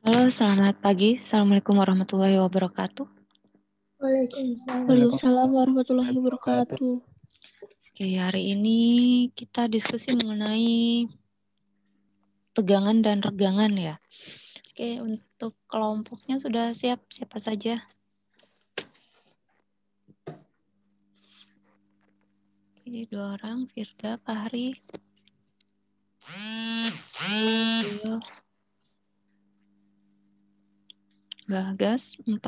Halo, selamat pagi. Assalamualaikum warahmatullahi wabarakatuh. Waalaikumsalam warahmatullahi wabarakatuh. Oke, hari ini kita diskusi mengenai tegangan dan regangan ya. Oke, untuk kelompoknya sudah siap siapa saja? Oke, 2 orang, Firda, Fahri. Bagas, 4.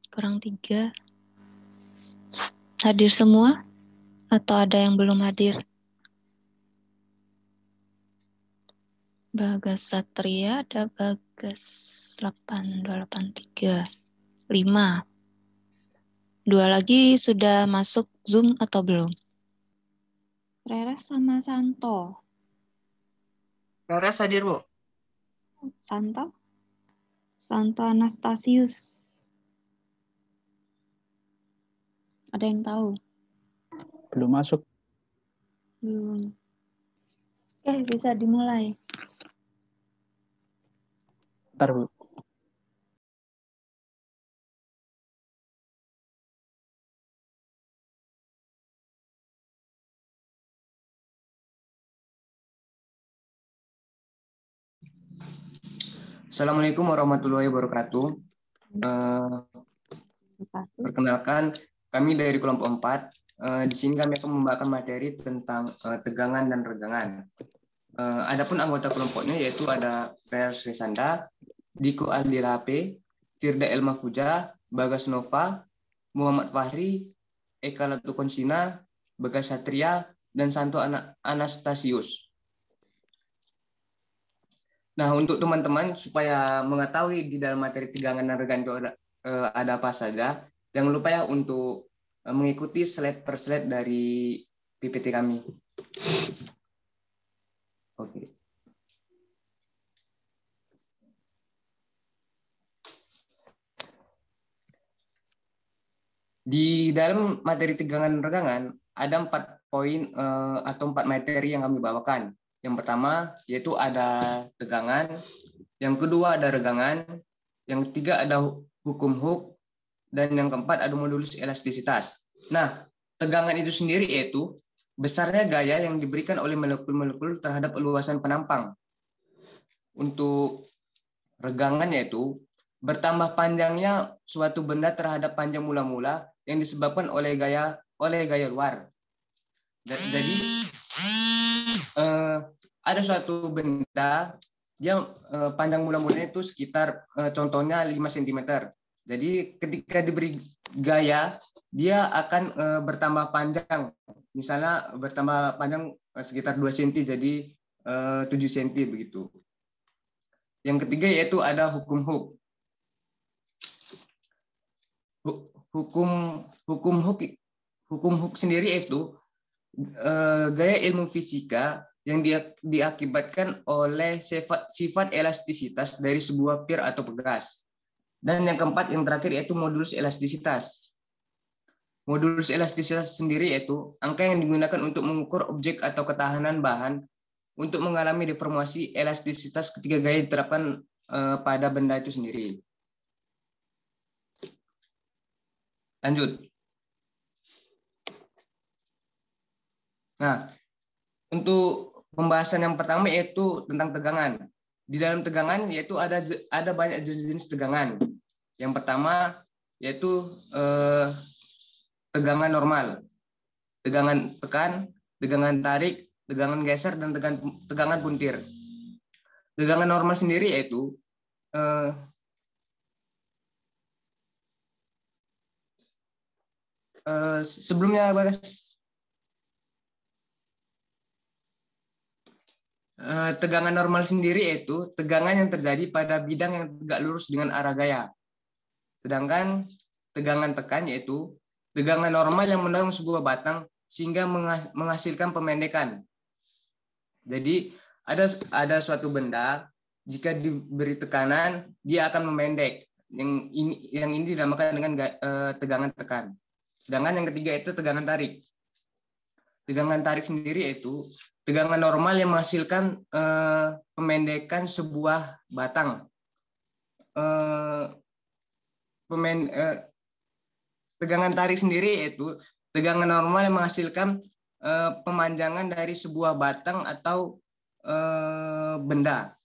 Kurang 3. Hadir semua? Atau ada yang belum hadir? Bagas Satria, ada Bagas 8283. 5. 2 lagi sudah masuk Zoom atau belum? Rere sama Santo. Reres hadir, Bu. Santo Anastasius. Ada yang tahu? Belum masuk. Belum. Oke, bisa dimulai. Ntar, Bu. Assalamualaikum warahmatullahi wabarakatuh. Perkenalkan, kami dari kelompok 4. Di sini kami akan membahas materi tentang tegangan dan regangan. Adapun anggota kelompoknya yaitu ada Reres Resanda, Diko Aldilape, Firda Elma Fuja, Bagas Nova, Muhammad Fahri, Eka Latukonsina, Bagas Satria, dan Santo Anastasius. Nah, untuk teman-teman supaya mengetahui di dalam materi tegangan dan regangan itu ada apa saja, jangan lupa ya untuk mengikuti slide per slide dari PPT kami. Oke. Di dalam materi tegangan dan regangan ada 4 poin atau 4 materi yang kami bawakan. Yang pertama yaitu ada tegangan, yang kedua ada regangan, yang ketiga ada hukum Hooke, dan yang keempat ada modulus elastisitas. Nah, tegangan itu sendiri yaitu besarnya gaya yang diberikan oleh molekul-molekul terhadap luasan penampang. Untuk regangan yaitu bertambah panjangnya suatu benda terhadap panjang mula-mula yang disebabkan oleh gaya luar. Jadi ada suatu benda dia panjang mula-mulanya itu sekitar contohnya 5 cm. Jadi ketika diberi gaya dia akan bertambah panjang. Misalnya bertambah panjang sekitar 2 cm jadi 7 cm begitu. Yang ketiga yaitu ada hukum Hooke. Hukum Hooke sendiri itu gaya ilmu fisika yang diakibatkan oleh sifat elastisitas dari sebuah pir atau pegas. Dan yang keempat, yang terakhir yaitu modulus elastisitas. Modulus elastisitas sendiri yaitu angka yang digunakan untuk mengukur objek atau ketahanan bahan untuk mengalami deformasi elastisitas ketika gaya diterapkan pada benda itu sendiri. Lanjut. Nah, untuk pembahasan yang pertama yaitu tentang tegangan. Di dalam tegangan yaitu ada banyak jenis tegangan. Yang pertama yaitu tegangan normal, tegangan tekan, tegangan tarik, tegangan geser, dan tegangan puntir. Tegangan normal sendiri yaitu sebelumnya Bagas, tegangan normal sendiri yaitu tegangan yang terjadi pada bidang yang tegak lurus dengan arah gaya. Sedangkan tegangan tekan yaitu tegangan normal yang mendorong sebuah batang sehingga menghasilkan pemendekan. Jadi ada suatu benda jika diberi tekanan dia akan memendek. Yang ini dinamakan dengan tegangan tekan. Sedangkan yang ketiga itu tegangan tarik. tegangan tarik sendiri yaitu tegangan normal yang menghasilkan pemendekan sebuah batang. Tegangan tarik sendiri yaitu tegangan normal yang menghasilkan pemanjangan dari sebuah batang atau benda.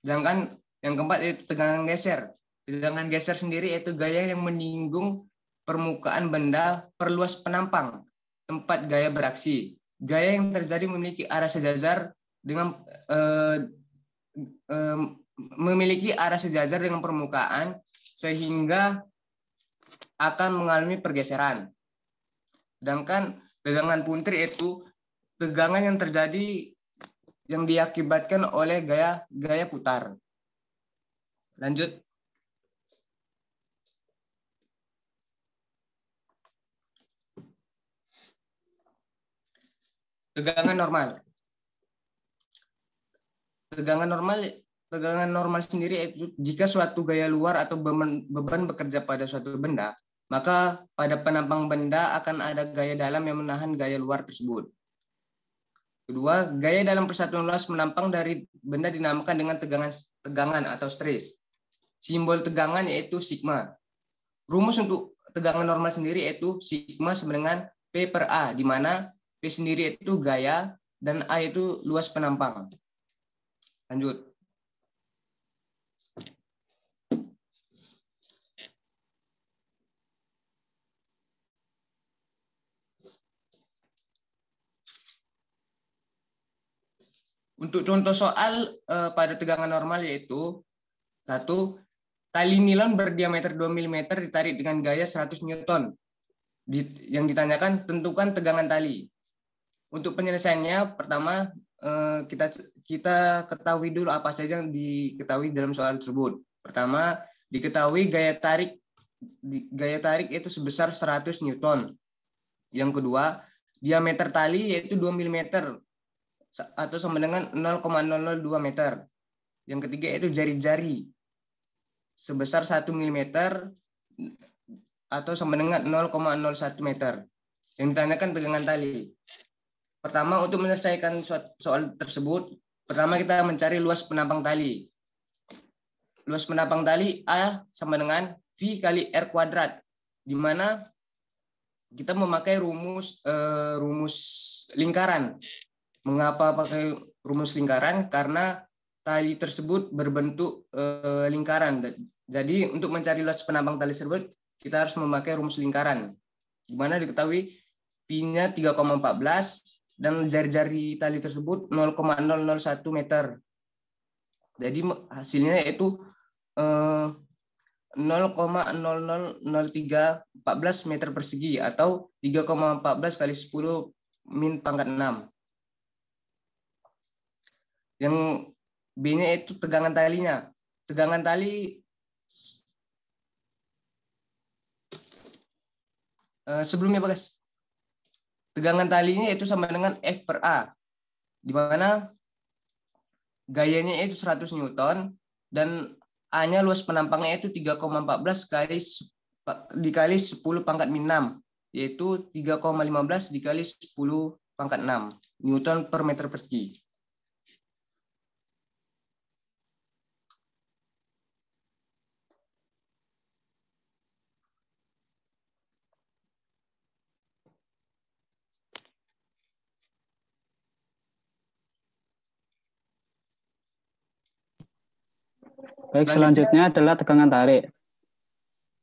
Sedangkan yang keempat yaitu tegangan geser. Tegangan geser sendiri yaitu gaya yang menyinggung permukaan benda perluas penampang tempat gaya beraksi. Gaya yang terjadi memiliki arah sejajar dengan permukaan sehingga akan mengalami pergeseran. Sedangkan tegangan puntir itu tegangan yang terjadi yang diakibatkan oleh gaya putar. Lanjut. Tegangan normal. Tegangan normal sendiri itu jika suatu gaya luar atau beban bekerja pada suatu benda, maka pada penampang benda akan ada gaya dalam yang menahan gaya luar tersebut. Kedua, gaya dalam persatuan luas menampang dari benda dinamakan dengan tegangan atau stres. Simbol tegangan yaitu sigma. Rumus untuk tegangan normal sendiri yaitu sigma sama dengan P per A, di mana P sendiri itu gaya dan A itu luas penampang. Lanjut. Untuk contoh soal pada tegangan normal yaitu 1. Tali nilon berdiameter 2 mm ditarik dengan gaya 100 Newton. Yang ditanyakan tentukan tegangan tali. Untuk penyelesaiannya pertama kita ketahui dulu apa saja yang diketahui dalam soal tersebut. Pertama, diketahui gaya tarik itu sebesar 100 Newton. Yang kedua, diameter tali yaitu 2 mm atau sama dengan 0,002 meter. Yang ketiga yaitu jari-jari sebesar 1 mm atau sama dengan 0,01 meter. Yang ditanyakan tegangan tali. Pertama, untuk menyelesaikan soal tersebut, pertama kita mencari luas penampang tali. Luas penampang tali A sama dengan V kali R kuadrat, di mana kita memakai rumus lingkaran. Mengapa pakai rumus lingkaran? Karena tali tersebut berbentuk lingkaran. Jadi untuk mencari luas penampang tali tersebut, kita harus memakai rumus lingkaran. Di mana diketahui V-nya 3,14 dan jari-jari tali tersebut 0,001 meter. Jadi hasilnya yaitu 0,000314 meter persegi atau 3,14 kali 10 min pangkat 6. Yang B-nya itu tegangan talinya. Tegangan tali sebelumnya guys. Tegangan talinya itu sama dengan F per A, di mana gayanya itu 100 Newton dan A-nya luas penampangnya itu 3,14 dikali 10 pangkat min 6, yaitu 3,15 dikali 10 pangkat 6 Newton per meter persegi. Baik, selanjutnya adalah tegangan tarik.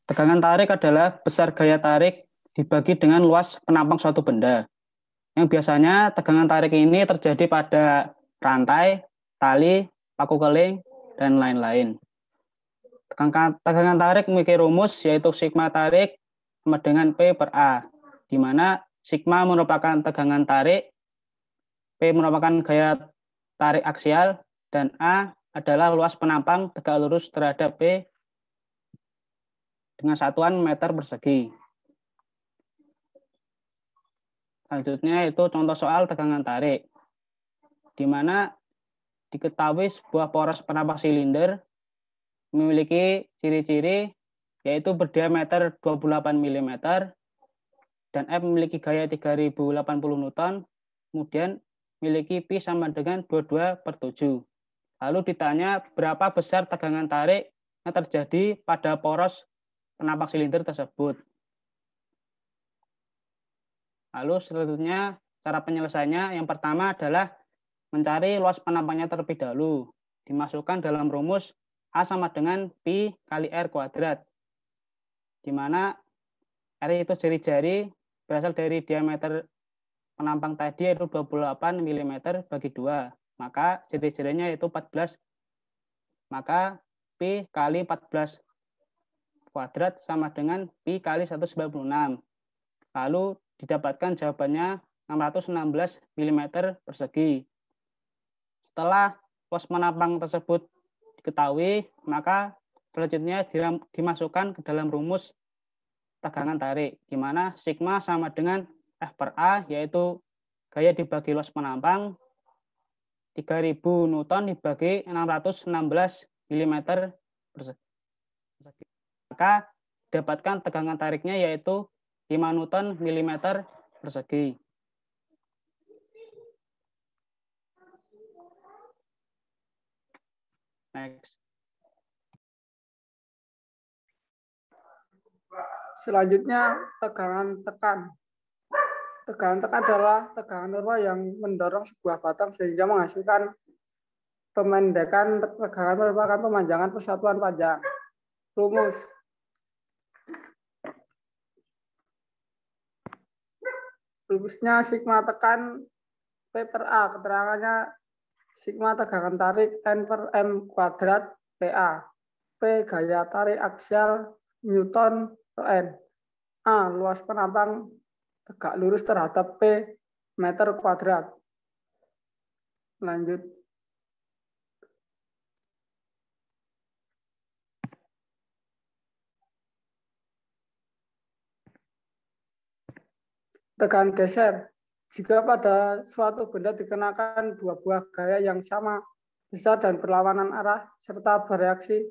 Tegangan tarik adalah besar gaya tarik dibagi dengan luas penampang suatu benda. Yang biasanya tegangan tarik ini terjadi pada rantai, tali, paku keling, dan lain-lain. Tegangan tarik memiliki rumus yaitu sigma tarik sama dengan P per A, di mana sigma merupakan tegangan tarik, P merupakan gaya tarik aksial, dan A adalah luas penampang tegak lurus terhadap P dengan satuan meter persegi. Selanjutnya itu contoh soal tegangan tarik, di mana diketahui sebuah poros penampang silinder memiliki ciri-ciri yaitu berdiameter 28 mm dan F memiliki gaya 3080 Newton, kemudian memiliki Pi sama dengan 22/7. Lalu ditanya berapa besar tegangan tarik yang terjadi pada poros penampang silinder tersebut. Lalu selanjutnya cara penyelesaiannya yang pertama adalah mencari luas penampangnya terlebih dahulu. Dimasukkan dalam rumus A sama dengan Pi kali R kuadrat, di mana R itu jari-jari berasal dari diameter penampang tadi yaitu 28 mm bagi 2. Maka jari-jarinya yaitu 14. Maka Pi kali 14 kuadrat sama dengan Pi kali 196. Lalu didapatkan jawabannya 616 mm persegi. Setelah luas penampang tersebut diketahui, maka selanjutnya dimasukkan ke dalam rumus tegangan tarik, di mana sigma sama dengan F per A, yaitu gaya dibagi luas penampang 3000 Newton dibagi 616 mm persegi. Maka dapatkan tegangan tariknya yaitu 5 Newton mm persegi. Next. Selanjutnya tegangan tekan. Tegangan tekan adalah tegangan normal yang mendorong sebuah batang sehingga menghasilkan pemendekan. Tegangan merupakan pemanjangan persatuan panjang. Rumus. Rumusnya sigma tekan P per A. Keterangannya sigma tegangan tarik N per M kuadrat PA. P gaya tarik aksial Newton per N. A luas penampang tegak lurus terhadap P meter kuadrat. Lanjut. Tegangan geser. Jika pada suatu benda dikenakan dua buah gaya yang sama besar dan berlawanan arah serta bereaksi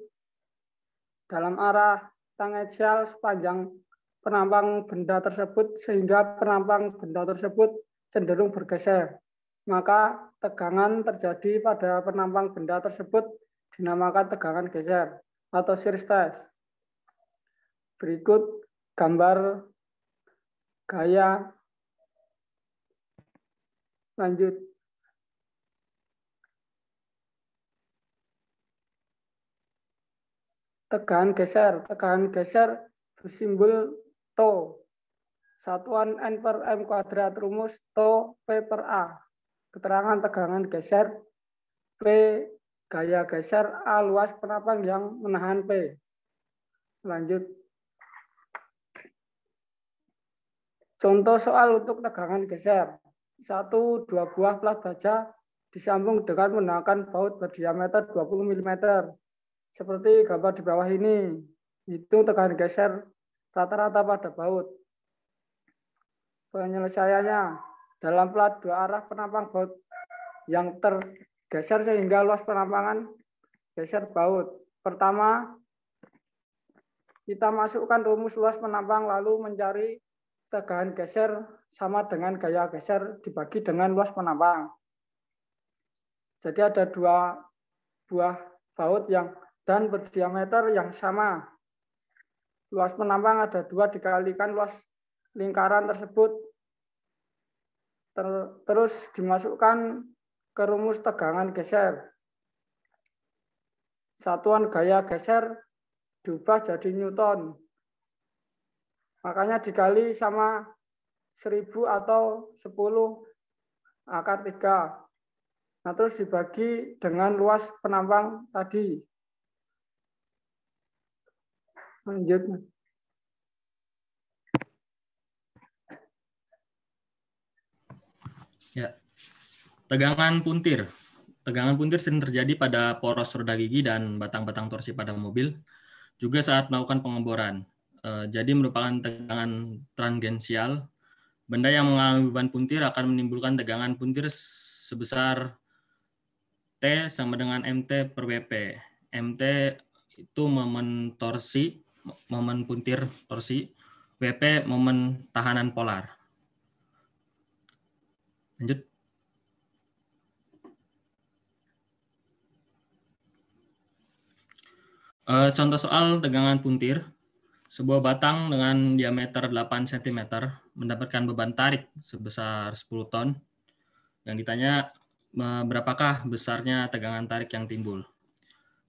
dalam arah tangensial sepanjang penampang benda tersebut sehingga penampang benda tersebut cenderung bergeser, maka tegangan terjadi pada penampang benda tersebut dinamakan tegangan geser atau shear stress. Berikut gambar gaya. Lanjut. Tegangan geser. Tegangan geser bersimbol TO. Satuan N per M kuadrat. Rumus TO P per A. Keterangan tegangan geser P gaya geser A luas penampang yang menahan P. Lanjut. Contoh soal untuk tegangan geser. 1. Dua buah plat baja disambung dengan menggunakan baut berdiameter 20 mm. Seperti gambar di bawah ini. Itu tegangan geser rata-rata pada baut. Penyelesaiannya, dalam plat dua arah penampang baut yang tergeser sehingga luas penampangan geser baut. Pertama, kita masukkan rumus luas penampang lalu mencari tegangan geser sama dengan gaya geser dibagi dengan luas penampang. Jadi ada dua buah baut yang dan berdiameter yang sama. Luas penampang ada 2 dikalikan luas lingkaran tersebut. Terus dimasukkan ke rumus tegangan geser. Satuan gaya geser diubah jadi Newton. Makanya dikali sama 1000 atau 10 akar 3. Nah, terus dibagi dengan luas penampang tadi. Lanjut. Ya. Tegangan puntir. Tegangan puntir sering terjadi pada poros roda gigi dan batang-batang torsi pada mobil, juga saat melakukan pengeboran. Jadi merupakan tegangan tangensial. Benda yang mengalami beban puntir akan menimbulkan tegangan puntir sebesar T sama dengan MT per WP. MT itu momen torsi, momen puntir torsi. WP momen tahanan polar. Lanjut. Contoh soal tegangan puntir. Sebuah batang dengan diameter 8 cm mendapatkan beban tarik sebesar 10 ton. Yang ditanya, berapakah besarnya tegangan tarik yang timbul?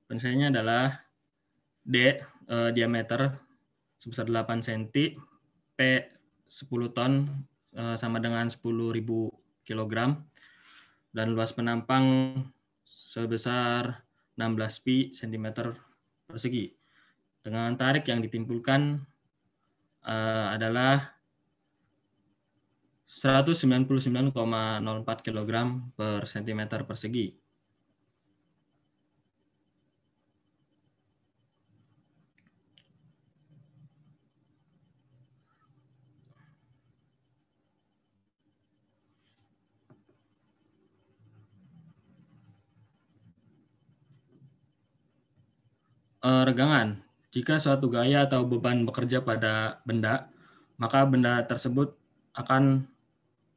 Penyelesaiannya adalah D, diameter sebesar 8 cm, P 10 ton sama dengan 10.000 kg, dan luas penampang sebesar 16 pi cm persegi. Tegangan tarik yang ditimbulkan adalah 199,04 kg per cm persegi. Regangan. Jika suatu gaya atau beban bekerja pada benda, maka benda tersebut akan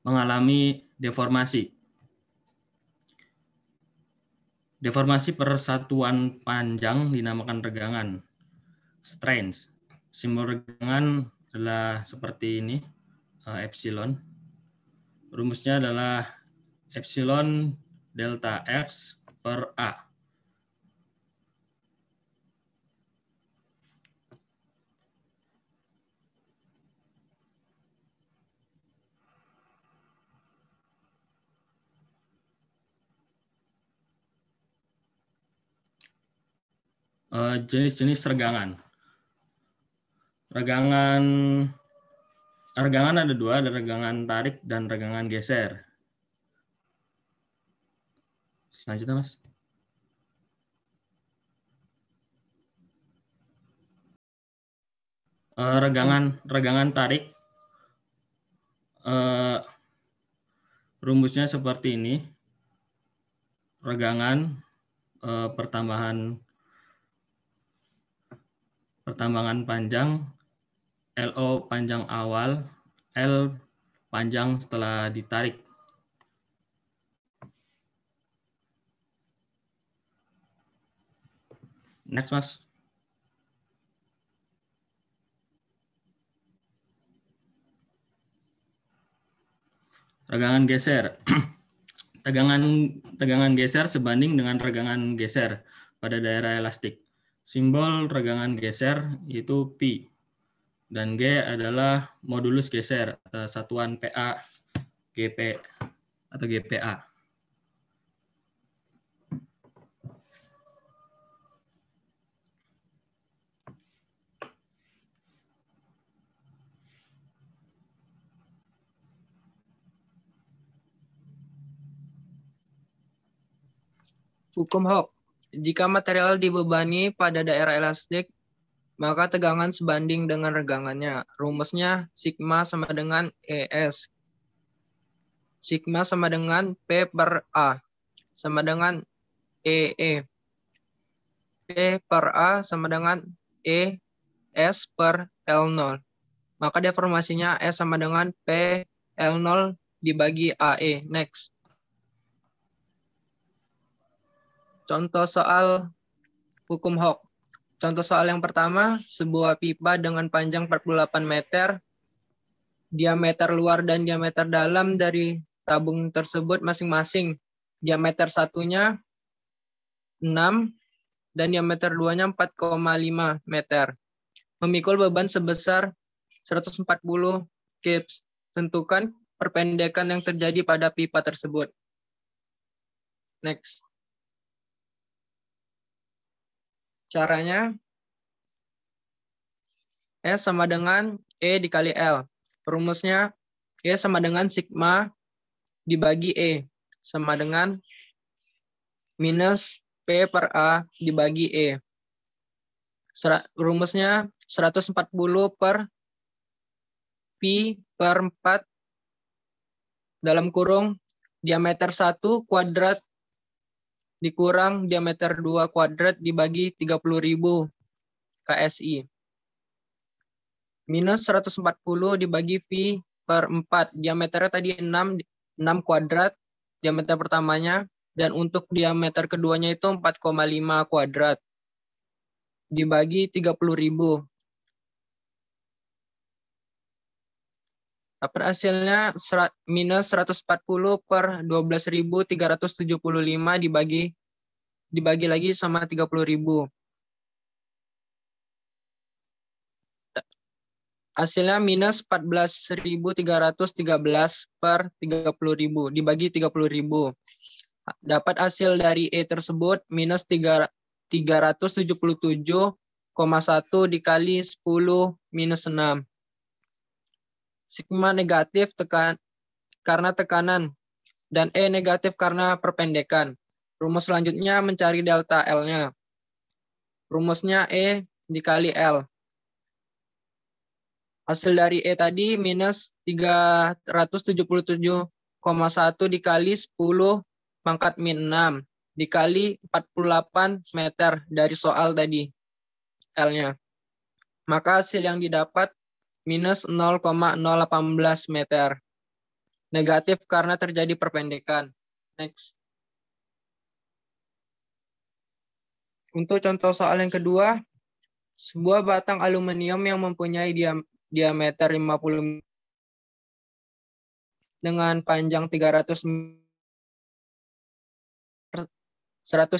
mengalami deformasi. Deformasi persatuan panjang dinamakan regangan, strains. Simbol regangan adalah seperti ini, epsilon. Rumusnya adalah epsilon delta X per A. Jenis-jenis regangan. Regangan ada dua, ada regangan tarik dan regangan geser. Selanjutnya, Mas. Regangan tarik, rumusnya seperti ini. Regangan pertambangan panjang, LO panjang awal, L panjang setelah ditarik. Next, Mas. Regangan geser. Tegangan geser sebanding dengan regangan geser pada daerah elastik. Simbol regangan geser yaitu Pi. Dan G adalah modulus geser atau satuan PA GP atau GPA. Hukum Hooke. Jika material dibebani pada daerah elastik, maka tegangan sebanding dengan regangannya. Rumusnya sigma sama dengan ES. Sigma sama dengan P per A sama dengan EE. P per A sama dengan E S per L0. Maka deformasinya S sama dengan P L0 dibagi AE. Next. Contoh soal hukum Hooke. Contoh soal yang pertama, sebuah pipa dengan panjang 48 meter, diameter luar dan diameter dalam dari tabung tersebut masing-masing. Diameter satunya 6 dan diameter 2-nya 4,5 meter. Memikul beban sebesar 140 kips. Tentukan perpendekan yang terjadi pada pipa tersebut. Next. Caranya, S sama dengan E dikali L. Rumusnya, E sama dengan sigma dibagi E. Sama dengan minus P per A dibagi E. Rumusnya 140 per Pi per 4 dalam kurung diameter 1 kuadrat dikurang diameter 2 kuadrat dibagi 30.000 KSI. minus 140 dibagi V per 4. Diameternya tadi 6 kuadrat, diameter pertamanya. Dan untuk diameter keduanya itu 4,5 kuadrat. Dibagi 30.000. Dapat hasilnya minus 140 per 12.375 dibagi lagi sama 30.000. Hasilnya minus 14.313 per 30.000 dibagi 30.000. Dapat hasil dari E tersebut minus 377,1 dikali 10 minus 6. Sigma negatif karena tekanan dan E negatif karena perpendekan. Rumus selanjutnya mencari delta L-nya. Rumusnya E dikali L. Hasil dari E tadi minus 377,1 dikali 10 pangkat min 6 dikali 48 meter dari soal tadi L-nya. Maka hasil yang didapat minus 0,018 meter. Negatif karena terjadi perpendekan. Next. Untuk contoh soal yang kedua, sebuah batang aluminium yang mempunyai diameter 50 dengan panjang 100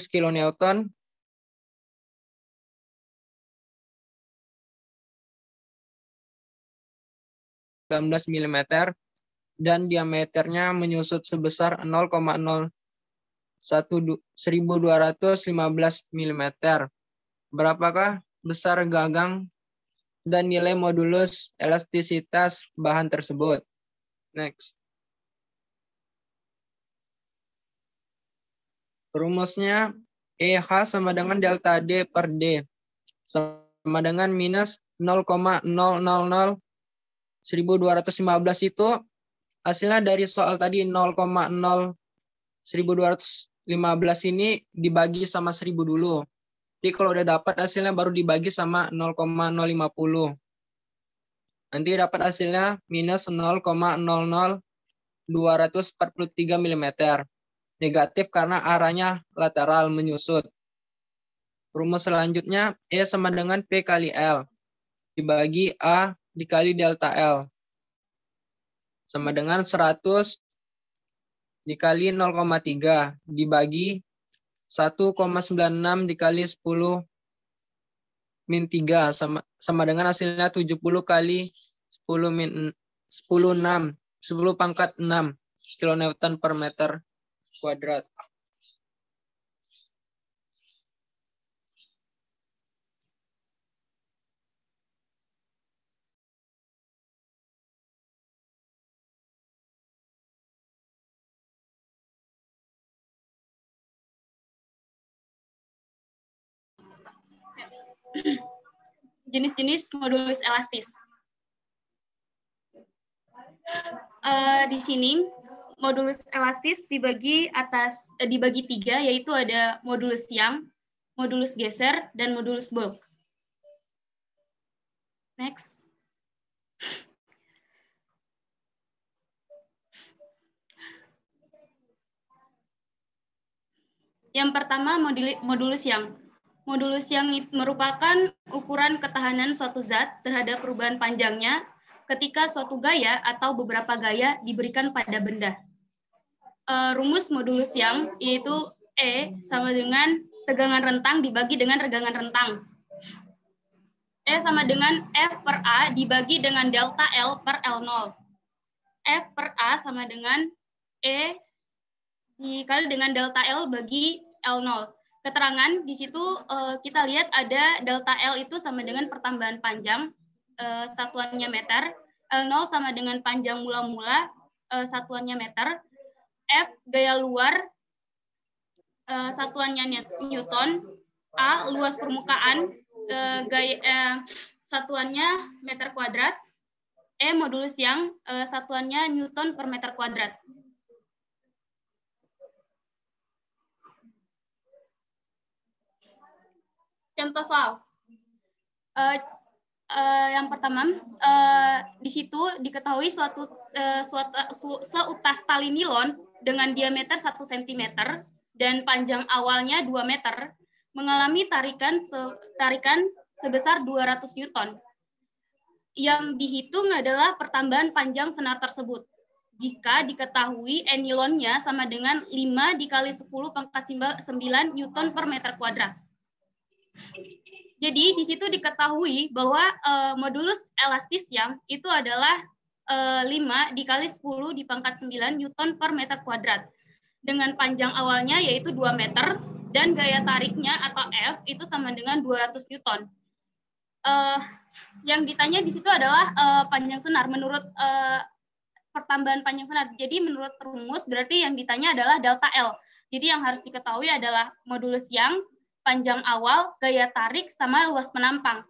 kN 19 mm dan diameternya menyusut sebesar 0,01215 mm. Berapakah besar gagang dan nilai modulus elastisitas bahan tersebut? Next. Rumusnya EH sama dengan delta D per D sama dengan minus 0,000 1215 itu hasilnya dari soal tadi 0,0 1215 ini dibagi sama 1000 dulu. Jadi kalau udah dapat hasilnya baru dibagi sama 0,050. Nanti dapat hasilnya minus 0,00243 mm. Negatif karena arahnya lateral menyusut. Rumus selanjutnya E sama dengan P kali L dibagi A dikali delta L sama dengan 100 dikali 0,3 dibagi 1,96 dikali 10 min 3 sama dengan hasilnya 70 kali 10 min 10 6 10 pangkat 6 kilonewton per meter kuadrat. Jenis-jenis modulus elastis. Di sini modulus elastis dibagi tiga, yaitu ada modulus Young, modulus geser, dan modulus bulk. Next. Yang pertama modulus Young. Modulus Young merupakan ukuran ketahanan suatu zat terhadap perubahan panjangnya ketika suatu gaya atau beberapa gaya diberikan pada benda. Rumus modulus Young yaitu E sama dengan tegangan rentang dibagi dengan regangan rentang. E sama dengan F per A dibagi dengan delta L per L0. F per A sama dengan E dikali dengan delta L bagi L0. Keterangan di situ kita lihat ada delta L itu sama dengan pertambahan panjang, satuannya meter, L0 sama dengan panjang mula-mula, satuannya meter, F gaya luar, satuannya Newton, A luas permukaan, satuannya meter kuadrat, E modulus Young, satuannya Newton per meter kuadrat. Contoh soal. Yang pertama, di situ diketahui seutas tali nilon dengan diameter 1 cm dan panjang awalnya 2 meter mengalami tarikan sebesar 200 Newton. Yang dihitung adalah pertambahan panjang senar tersebut. Jika diketahui nilonnya sama dengan 5 dikali 10 pangkat 9 Newton per meter kuadrat. Jadi di situ diketahui bahwa modulus elastis yang itu adalah 5 dikali 10 di pangkat 9 Newton per meter kuadrat. Dengan panjang awalnya yaitu 2 meter dan gaya tariknya atau F itu sama dengan 200 Newton. Yang ditanya di situ adalah panjang senar menurut pertambahan panjang senar. Jadi menurut rumus berarti yang ditanya adalah delta L. Jadi yang harus diketahui adalah modulus Young, panjang awal, gaya tarik, sama luas penampang.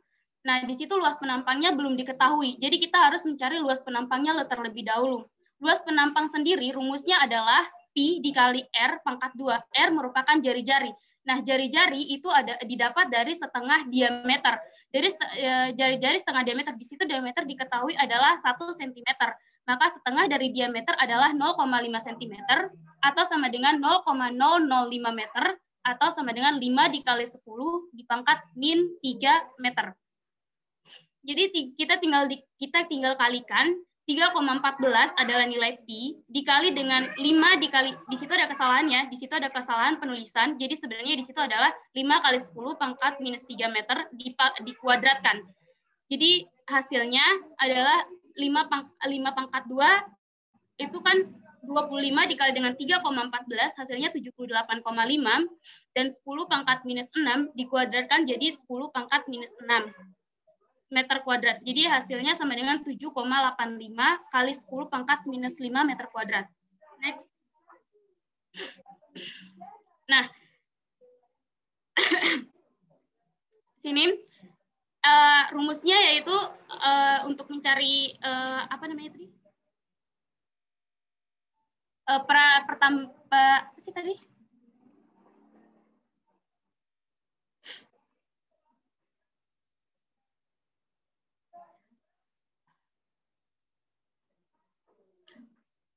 Nah, di situ luas penampangnya belum diketahui. Jadi kita harus mencari luas penampangnya terlebih dahulu. Luas penampang sendiri rumusnya adalah Pi dikali R pangkat 2. R merupakan jari-jari. Nah, jari-jari itu didapat dari setengah diameter. Dari jari-jari setengah diameter, di situ diameter diketahui adalah 1 cm. Maka setengah dari diameter adalah 0,5 cm atau sama dengan 0,005 meter atau sama dengan 5 dikali 10 di pangkat min 3 meter. Jadi kita tinggal kalikan 3,14 adalah nilai pi dikali dengan 5 dikali, di situ ada kesalahannya, di situ ada kesalahan penulisan. Jadi sebenarnya di situ adalah 5 kali 10 pangkat minus 3 meter dikuadratkan. Jadi hasilnya adalah 5 pangkat 2 itu kan 25 dikali dengan 3,14 hasilnya 78,5 dan 10 pangkat minus 6 dikuadratkan jadi 10 pangkat minus 6 meter kuadrat. Jadi hasilnya sama dengan 7,85 kali 10 pangkat minus 5 meter kuadrat. Next. Nah, sini rumusnya yaitu untuk mencari apa namanya tadi? Apa sih tadi?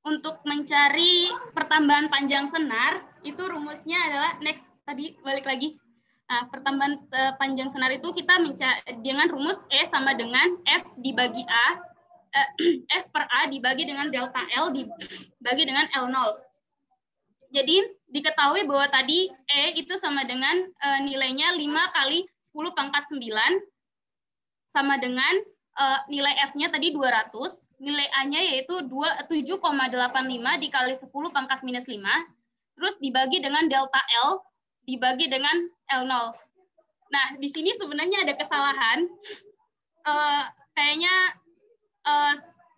Untuk mencari pertambahan panjang senar, itu rumusnya adalah next tadi balik lagi. Nah, pertambahan panjang senar itu kita dengan rumus E sama dengan F dibagi A, F per A dibagi dengan delta L dibagi dengan L0. Jadi diketahui bahwa tadi E itu sama dengan nilainya 5 kali 10 pangkat 9 sama dengan nilai F-nya tadi 200, nilai A-nya yaitu 7,85 dikali 10 pangkat minus 5, terus dibagi dengan delta L, dibagi dengan L0. Nah, di sini sebenarnya ada kesalahan. Kayaknya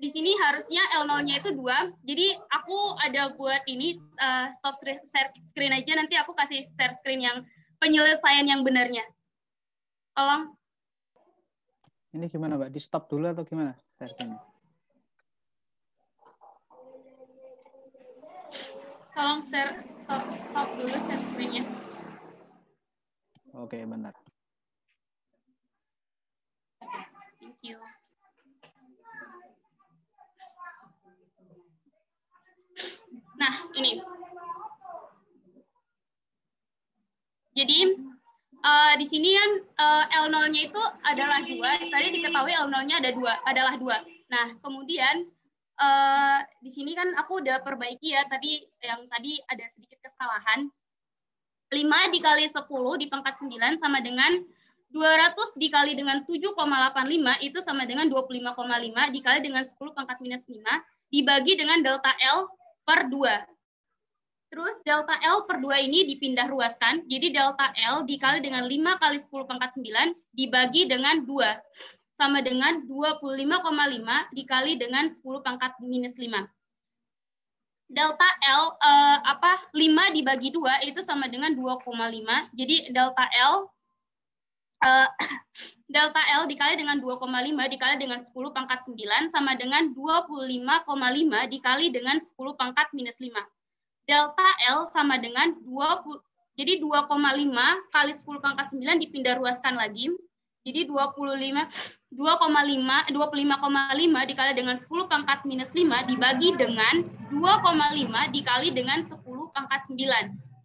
di sini harusnya L0-nya itu 2. Jadi aku ada buat ini, stop share screen aja, nanti aku kasih share screen yang penyelesaian yang benarnya. Tolong. Ini gimana, Mbak? Di stop dulu atau gimana? Tolong stop dulu share screen-nya. Oke, benar. Thank you. Nah, ini. Jadi di sini kan L0-nya itu adalah 2. Tadi diketahui L0-nya adalah 2. Nah, kemudian di sini kan aku udah perbaiki ya, tadi ada sedikit kesalahan. 5 dikali 10 di pangkat 9 sama dengan 200 dikali dengan 7,85 itu sama dengan 25,5 dikali dengan 10 pangkat minus 5 dibagi dengan delta L per 2. Terus delta L per 2 ini dipindah ruaskan, jadi delta L dikali dengan 5 kali 10 pangkat 9 dibagi dengan 2, sama dengan 25,5 dikali dengan 10 pangkat minus 5. Delta L, 5 dibagi 2 itu sama dengan 2,5, jadi delta L dikali dengan 2,5 dikali dengan 10 pangkat 9 sama dengan 25,5 dikali dengan 10 pangkat minus 5. Delta L sama dengan 2,5 kali 10 pangkat 9 dipindah ruaskan lagi, Jadi 25,5 dikali dengan 10 pangkat minus 5 dibagi dengan 2,5 dikali dengan 10 pangkat 9.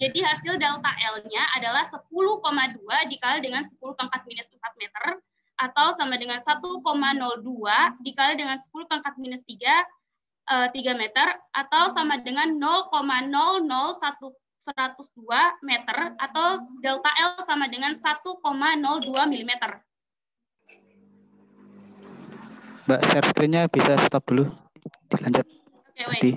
Jadi hasil delta L-nya adalah 10,2 dikali dengan 10 pangkat minus 4 meter, atau sama dengan 1,02 dikali dengan 10 pangkat minus 3 meter, atau sama dengan 0,00102 meter, atau delta L sama dengan 1,02 mm. Mbak, share screen-nya bisa stop dulu. Dilanjut. Oke, tadi.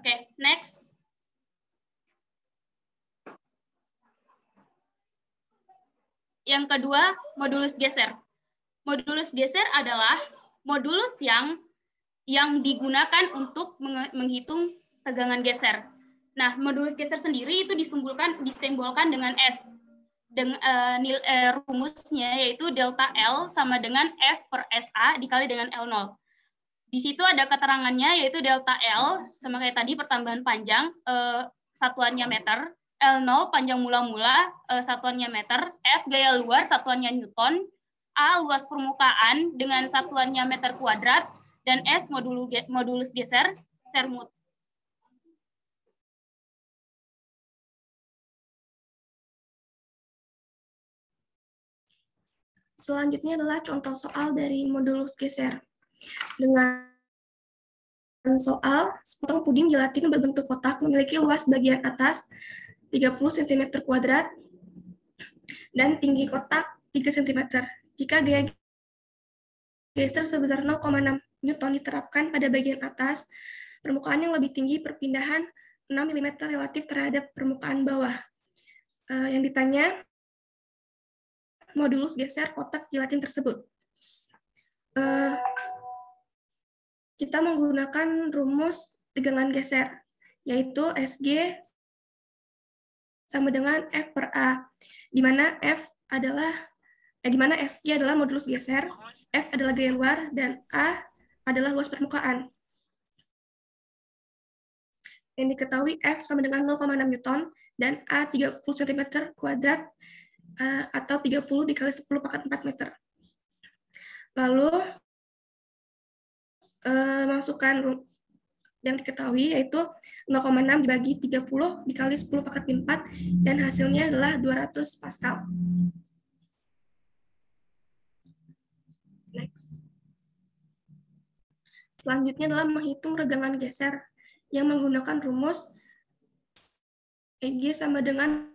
Oke, next. Yang kedua, modulus geser. Modulus geser adalah modulus yang digunakan untuk menghitung tegangan geser. Nah, modulus geser sendiri itu disimbolkan dengan S. Rumusnya yaitu delta L sama dengan F per SA dikali dengan L0. Di situ ada keterangannya yaitu delta L sama kayak tadi pertambahan panjang, satuannya meter, L0 panjang mula-mula, satuannya meter, F gaya luar satuannya Newton, A luas permukaan dengan satuannya meter kuadrat, dan S modulus geser Sermut. Selanjutnya adalah contoh soal dari modulus geser. Dengan soal, sepotong puding gelatin berbentuk kotak memiliki luas bagian atas 30 cm kuadrat dan tinggi kotak 3 cm. Jika gaya geser sebesar 0,6 Newton diterapkan pada bagian atas, permukaan yang lebih tinggi perpindahan 6 mm relatif terhadap permukaan bawah. Yang ditanya, modulus geser kotak gelatin tersebut. Kita menggunakan rumus tegangan geser, yaitu SG sama dengan F per A, di mana SG adalah modulus geser, F adalah gaya luar, dan A adalah luas permukaan. Yang diketahui F sama dengan 0,6 Newton dan A 30 cm kuadrat atau 30 dikali 10 pangkat 4 meter. Lalu masukkan yang diketahui yaitu 0,6 dibagi 30 dikali 10 pangkat 4 dan hasilnya adalah 200 Pascal. Next. Selanjutnya adalah menghitung regangan geser yang menggunakan rumus EG sama dengan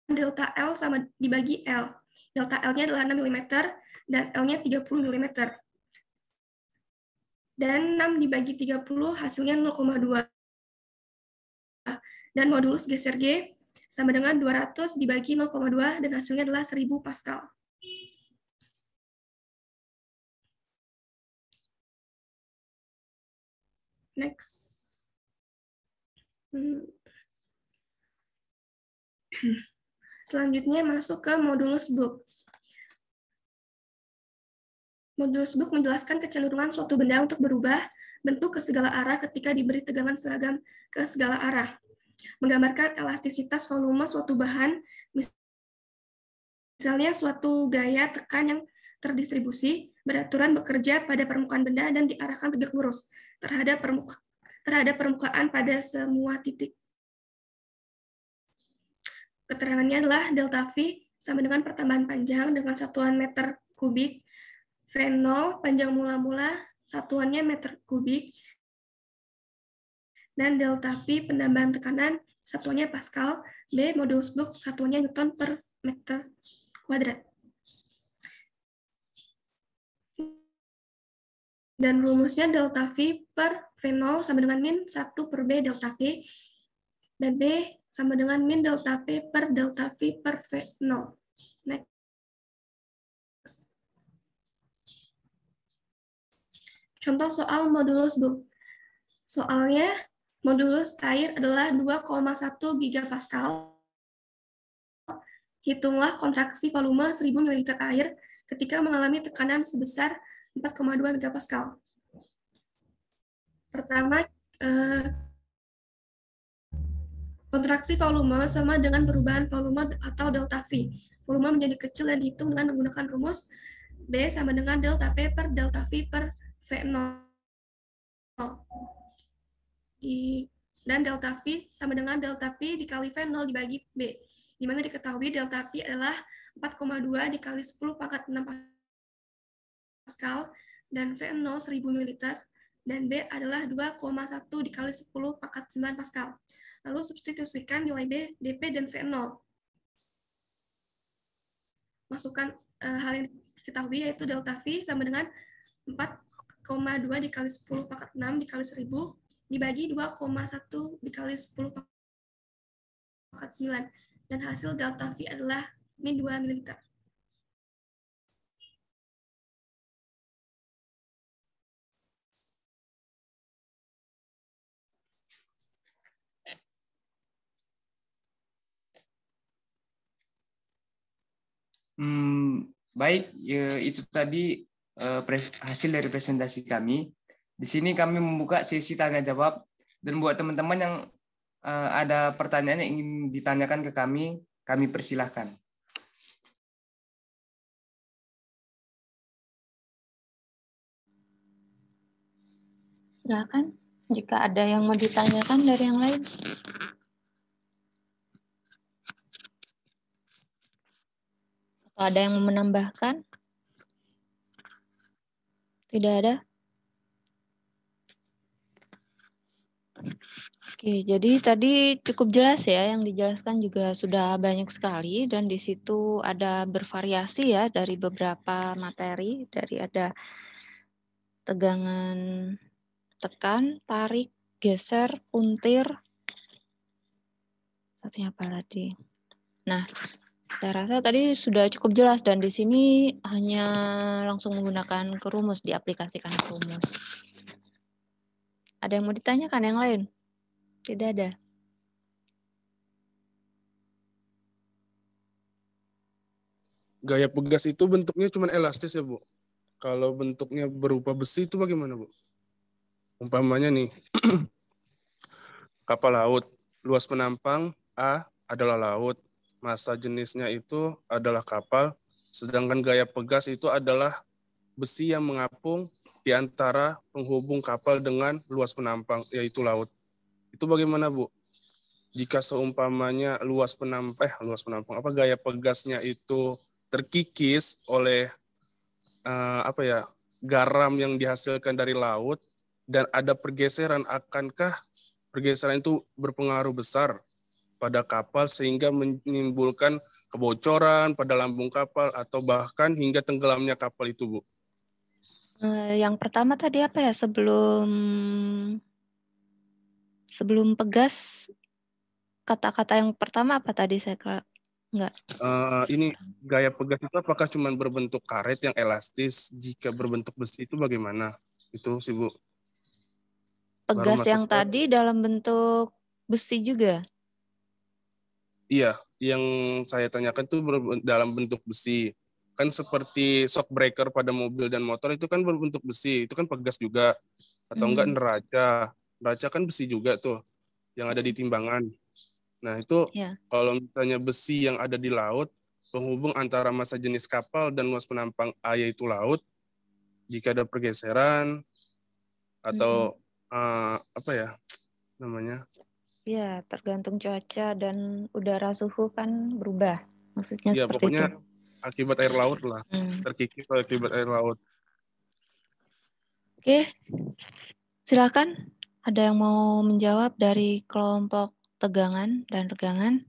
delta L sama dibagi L. Delta L-nya adalah 6 mm dan L-nya 30 mm. Dan 6 dibagi 30 hasilnya 0,2. Dan modulus geser G sama dengan 200 dibagi 0,2 dan hasilnya adalah 1000 Pascal. Next. Selanjutnya masuk ke modulus Book. Modulus Book menjelaskan kecenderungan suatu benda untuk berubah bentuk ke segala arah ketika diberi tegangan seragam ke segala arah. Menggambarkan elastisitas volume suatu bahan, misalnya suatu gaya tekan yang terdistribusi, beraturan bekerja pada permukaan benda dan diarahkan tegak lurus terhadap permukaan pada semua titik. Keterangannya adalah delta V sama dengan pertambahan panjang dengan satuan meter kubik, V0 panjang mula-mula satuannya meter kubik, dan delta P penambahan tekanan satuannya Pascal, B modulus Book satuannya Newton per meter kuadrat. Dan rumusnya delta V per V0 sama dengan min 1 per B delta P, dan B sama dengan min delta P per delta V per V0. Next. Contoh soal modulus Book. Soalnya, Modulus air adalah 2,1 gigapascal. Hitunglah kontraksi volume 1000 ml air ketika mengalami tekanan sebesar 4,2 megapascal. Pertama, kontraksi volume sama dengan perubahan volume atau delta V. Volume menjadi kecil dan dihitung dengan menggunakan rumus B sama dengan delta P per delta V per V0. Dan delta V sama dengan delta P dikali V0 dibagi B, di mana diketahui delta P adalah 4,2 dikali 10 pangkat 6 Pascal, dan V0 1000 ml, dan B adalah 2,1 dikali 10 pangkat 9 Pascal. Lalu substitusikan nilai B, dP, dan V0. Masukkan hal yang diketahui yaitu delta V sama dengan 4,2 dikali 10 pangkat 6 dikali 1000 dibagi 2,1 dikali 10 pangkat 9. Dan hasil delta V adalah min 2 ml. Baik, itu tadi hasil dari presentasi kami. Di sini kami membuka sesi tanya jawab, dan buat teman-teman yang ada pertanyaan yang ingin ditanyakan ke kami persilahkan. Silakan jika ada yang mau ditanyakan dari yang lain. Atau ada yang mau menambahkan? Tidak ada? Oke, jadi tadi cukup jelas ya, yang dijelaskan juga sudah banyak sekali, dan di situ ada bervariasi ya dari beberapa materi, dari ada tegangan tekan, tarik, geser, puntir, satunya apa tadi? Nah, saya rasa tadi sudah cukup jelas, dan di sini hanya langsung menggunakan ke rumus, diaplikasikan ke rumus. Ada yang mau ditanyakan yang lain? Tidak ada. Gaya pegas itu bentuknya cuma elastis ya, Bu? Kalau bentuknya berupa besi itu bagaimana, Bu? Umpamanya nih, kapal laut, luas penampang A adalah laut, massa jenisnya itu adalah kapal, sedangkan gaya pegas itu adalah besi yang mengapung di antara penghubung kapal dengan luas penampang, yaitu laut. Itu bagaimana, Bu? Jika seumpamanya luas penampang, gaya pegasnya itu terkikis oleh garam yang dihasilkan dari laut dan ada pergeseran, akankah pergeseran itu berpengaruh besar pada kapal sehingga menimbulkan kebocoran pada lambung kapal atau bahkan hingga tenggelamnya kapal itu, Bu? Yang pertama tadi apa ya, sebelum pegas, kata-kata yang pertama apa tadi saya enggak? Ini gaya pegas itu apakah cuma berbentuk karet yang elastis? Jika berbentuk besi itu bagaimana? Itu sih, Bu. Pegas yang tadi dalam bentuk besi juga? Iya, yang saya tanyakan itu dalam bentuk besi. Kan seperti shock breaker pada mobil dan motor itu kan berbentuk besi. Itu kan pegas juga. Atau enggak neraca. Neraca kan besi juga tuh, yang ada di timbangan. Nah itu kalau misalnya besi yang ada di laut, penghubung antara massa jenis kapal dan luas penampang A yaitu laut, jika ada pergeseran atau Iya, tergantung cuaca dan udara suhu kan berubah. Maksudnya ya, seperti pokoknya itu. Akibat air laut lah, terkikis akibat air laut. Oke, silakan. Ada yang mau menjawab dari kelompok tegangan dan regangan?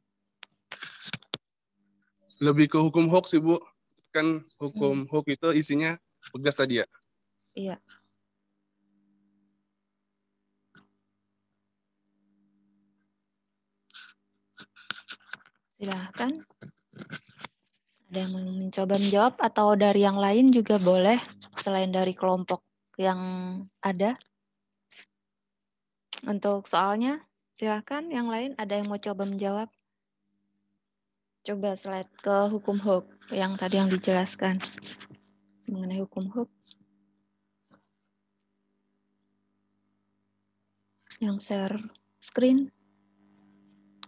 Lebih ke hukum Hooke sih, Bu. Kan hukum Hooke itu isinya pegas tadi ya? Iya. Silahkan. Ada yang mencoba menjawab atau dari yang lain juga boleh, selain dari kelompok yang ada. Untuk soalnya, silakan yang lain ada yang mau coba menjawab. Coba slide ke hukum Hooke yang tadi yang dijelaskan mengenai hukum Hooke. Yang share screen.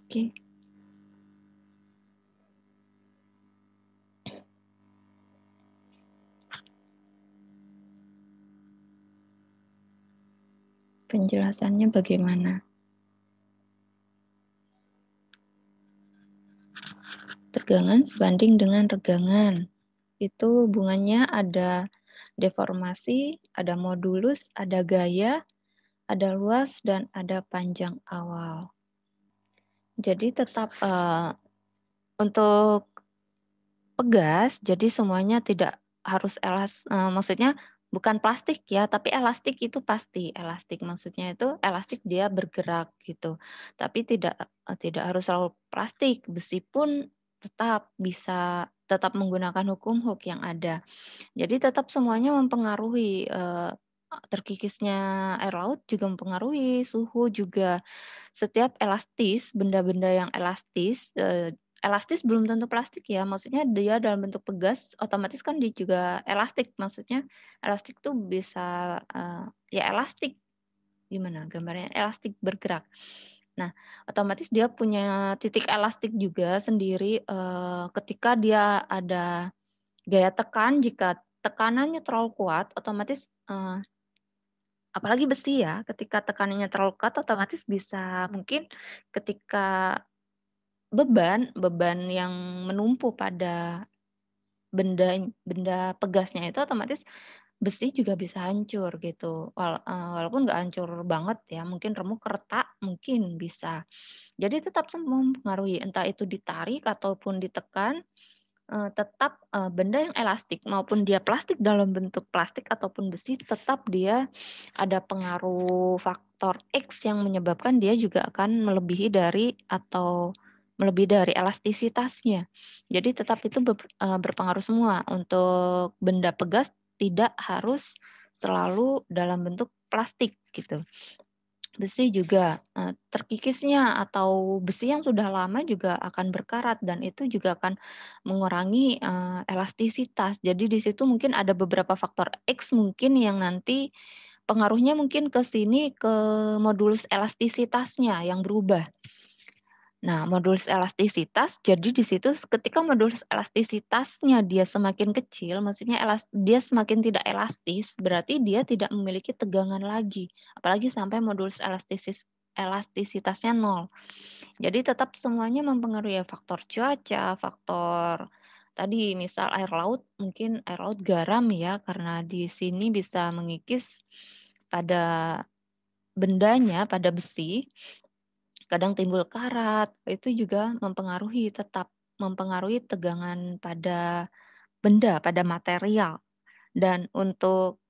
Oke. Penjelasannya bagaimana? Tegangan sebanding dengan regangan. Itu hubungannya ada deformasi, ada modulus, ada gaya, ada luas, dan ada panjang awal. Jadi tetap untuk pegas, jadi semuanya tidak harus maksudnya bukan plastik ya, tapi elastik itu pasti. Elastik maksudnya itu elastik dia bergerak gitu. Tapi tidak harus selalu plastik, besi pun tetap menggunakan hukum Hooke yang ada. Jadi tetap semuanya mempengaruhi terkikisnya air laut juga mempengaruhi, suhu juga. Setiap elastis, benda-benda yang elastis belum tentu plastik ya, maksudnya dia dalam bentuk pegas, otomatis kan dia juga elastik, maksudnya elastik tuh bisa ya elastik, gimana gambarnya, elastik bergerak. Nah, otomatis dia punya titik elastik juga sendiri ketika dia ada gaya tekan, jika tekanannya terlalu kuat, otomatis apalagi besi ya, ketika tekanannya terlalu kuat, otomatis bisa mungkin ketika beban yang menumpu pada benda pegasnya itu otomatis besi juga bisa hancur gitu. Walaupun nggak hancur banget ya, mungkin remuk retak mungkin bisa. Jadi tetap semua mempengaruhi, entah itu ditarik ataupun ditekan, tetap benda yang elastik maupun dia plastik dalam bentuk plastik ataupun besi, tetap dia ada pengaruh faktor X yang menyebabkan dia juga akan melebihi dari elastisitasnya. Jadi tetap itu berpengaruh semua. Untuk benda pegas tidak harus selalu dalam bentuk plastik gitu. Besi juga terkikisnya atau besi yang sudah lama juga akan berkarat dan itu juga akan mengurangi elastisitas. Jadi di situ mungkin ada beberapa faktor X mungkin yang nanti pengaruhnya mungkin ke sini ke modulus elastisitasnya yang berubah. Nah, modulus elastisitas, jadi di situ ketika modulus elastisitasnya dia semakin kecil, maksudnya dia semakin tidak elastis, berarti dia tidak memiliki tegangan lagi. Apalagi sampai modulus elastisitasnya 0. Jadi tetap semuanya mempengaruhi faktor cuaca, faktor tadi misal air laut, mungkin air laut garam ya, karena di sini bisa mengikis pada bendanya, pada besi. Kadang timbul karat, itu juga tetap mempengaruhi tegangan pada benda, pada material. Dan untuk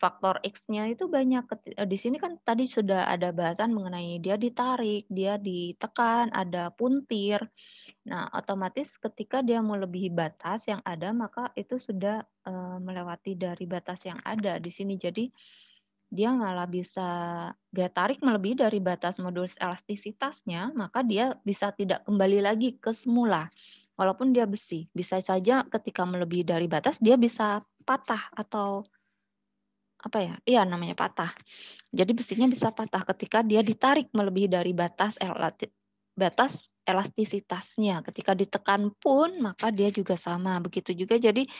faktor X-nya itu banyak. Di sini kan tadi sudah ada bahasan mengenai dia ditarik, dia ditekan, ada puntir. Nah, otomatis ketika dia melebihi batas yang ada, maka itu sudah melewati dari batas yang ada di sini. Jadi dia malah bisa gaya tarik melebihi dari batas modulus elastisitasnya, maka dia bisa tidak kembali lagi ke semula. Walaupun dia besi, bisa saja ketika melebihi dari batas dia bisa patah atau apa ya? Iya, namanya patah. Jadi besinya bisa patah ketika dia ditarik melebihi dari batas elastisitasnya. Ketika ditekan pun maka dia juga sama. Begitu juga jadi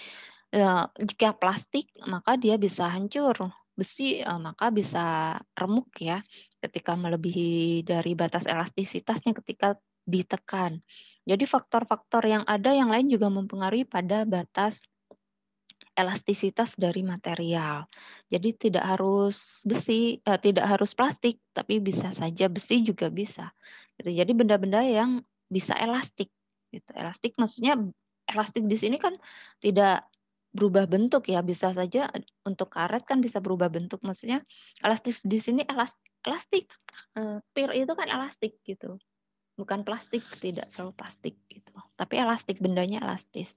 jika plastik maka dia bisa hancur. Besi maka bisa remuk ya ketika melebihi dari batas elastisitasnya ketika ditekan. Jadi faktor-faktor yang ada yang lain juga mempengaruhi pada batas elastisitas dari material. Jadi tidak harus besi, tidak harus plastik, tapi bisa saja besi juga bisa. Gitu. Jadi benda-benda yang bisa elastik. Gitu. Elastik maksudnya elastik di sini kan tidak berubah bentuk ya, bisa saja untuk karet kan bisa berubah bentuk. Maksudnya elastik di sini elastik. Pir itu kan elastik gitu. Bukan plastik, tidak selalu plastik gitu. Tapi elastik, bendanya elastis.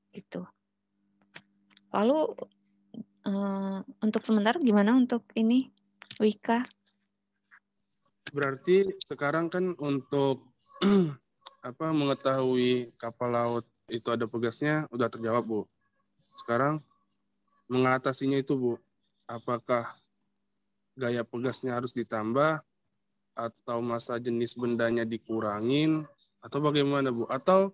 Gitu. Lalu untuk sementara gimana untuk ini, Wika? Berarti sekarang kan untuk mengetahui kapal laut itu ada pegasnya udah terjawab, Bu. Sekarang mengatasinya itu, Bu, apakah gaya pegasnya harus ditambah atau masa jenis bendanya dikurangin atau bagaimana, Bu? Atau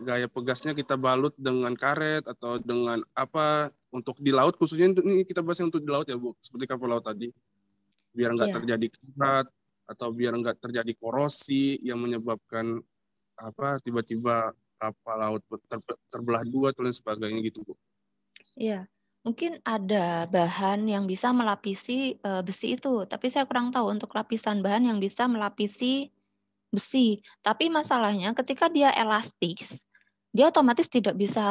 gaya pegasnya kita balut dengan karet atau dengan apa untuk di laut, khususnya ini kita bahas yang untuk di laut ya, Bu, seperti kapal laut tadi, biar nggak Ya. terjadi karat atau biar nggak terjadi korosi yang menyebabkan tiba-tiba kapal laut terbelah dua atau lain sebagainya gitu, Bu. Iya, mungkin ada bahan yang bisa melapisi besi itu, tapi saya kurang tahu untuk lapisan bahan yang bisa melapisi besi. Tapi masalahnya ketika dia elastis, dia otomatis tidak bisa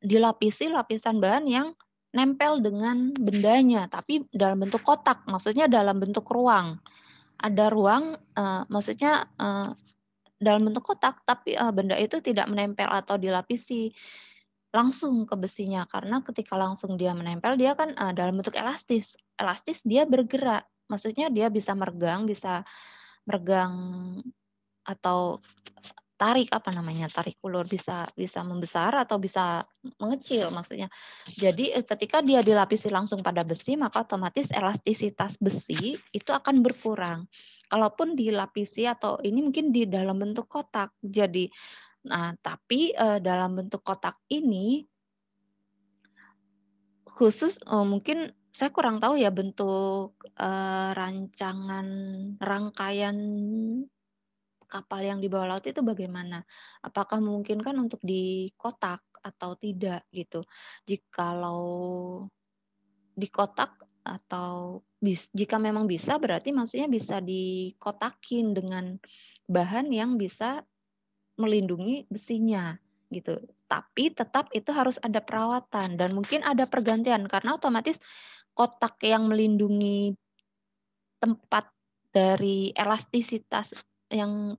dilapisi lapisan bahan yang nempel dengan bendanya, tapi dalam bentuk kotak, maksudnya dalam bentuk ruang. Ada ruang, maksudnya dalam bentuk kotak, tapi benda itu tidak menempel atau dilapisi langsung ke besinya, karena ketika langsung dia menempel, dia kan dalam bentuk elastis. Elastis dia bergerak, maksudnya dia bisa meregang atau tarik tarik ulur, bisa membesar atau bisa mengecil maksudnya. Jadi ketika dia dilapisi langsung pada besi, maka otomatis elastisitas besi itu akan berkurang. Kalaupun dilapisi atau ini mungkin di dalam bentuk kotak. Jadi tapi dalam bentuk kotak ini khusus mungkin saya kurang tahu ya bentuk rangkaian kapal yang di bawah laut itu bagaimana? Apakah memungkinkan untuk di kotak atau tidak gitu? Jikalau di kotak atau jika memang bisa, berarti maksudnya bisa dikotakin dengan bahan yang bisa melindungi besinya gitu. Tapi tetap itu harus ada perawatan dan mungkin ada pergantian karena otomatis kotak yang melindungi tempat dari elastisitas yang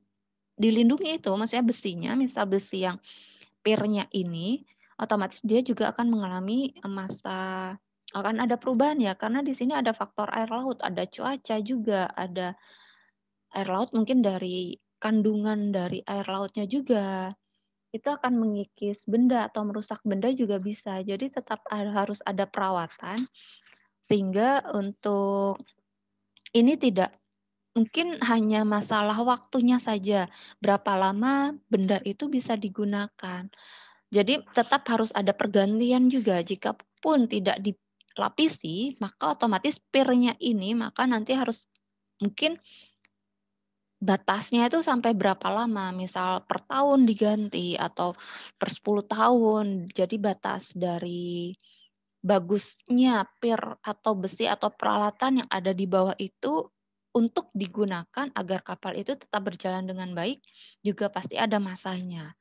dilindungi itu, maksudnya besinya, misal besi yang pirnya ini, otomatis dia juga akan mengalami akan ada perubahan ya, karena di sini ada faktor air laut, ada cuaca juga, ada air laut mungkin dari kandungan dari air lautnya juga. Itu akan mengikis benda atau merusak benda juga bisa. Jadi tetap harus ada perawatan sehingga untuk ini tidak mungkin hanya masalah waktunya saja, berapa lama benda itu bisa digunakan. Jadi tetap harus ada pergantian juga, jikapun tidak dilapisi, maka otomatis pirnya ini, maka nanti harus mungkin batasnya itu sampai berapa lama, misal per tahun diganti atau per 10 tahun. Jadi batas dari bagusnya pir atau besi atau peralatan yang ada di bawah itu untuk digunakan agar kapal itu tetap berjalan dengan baik juga pasti ada masanya.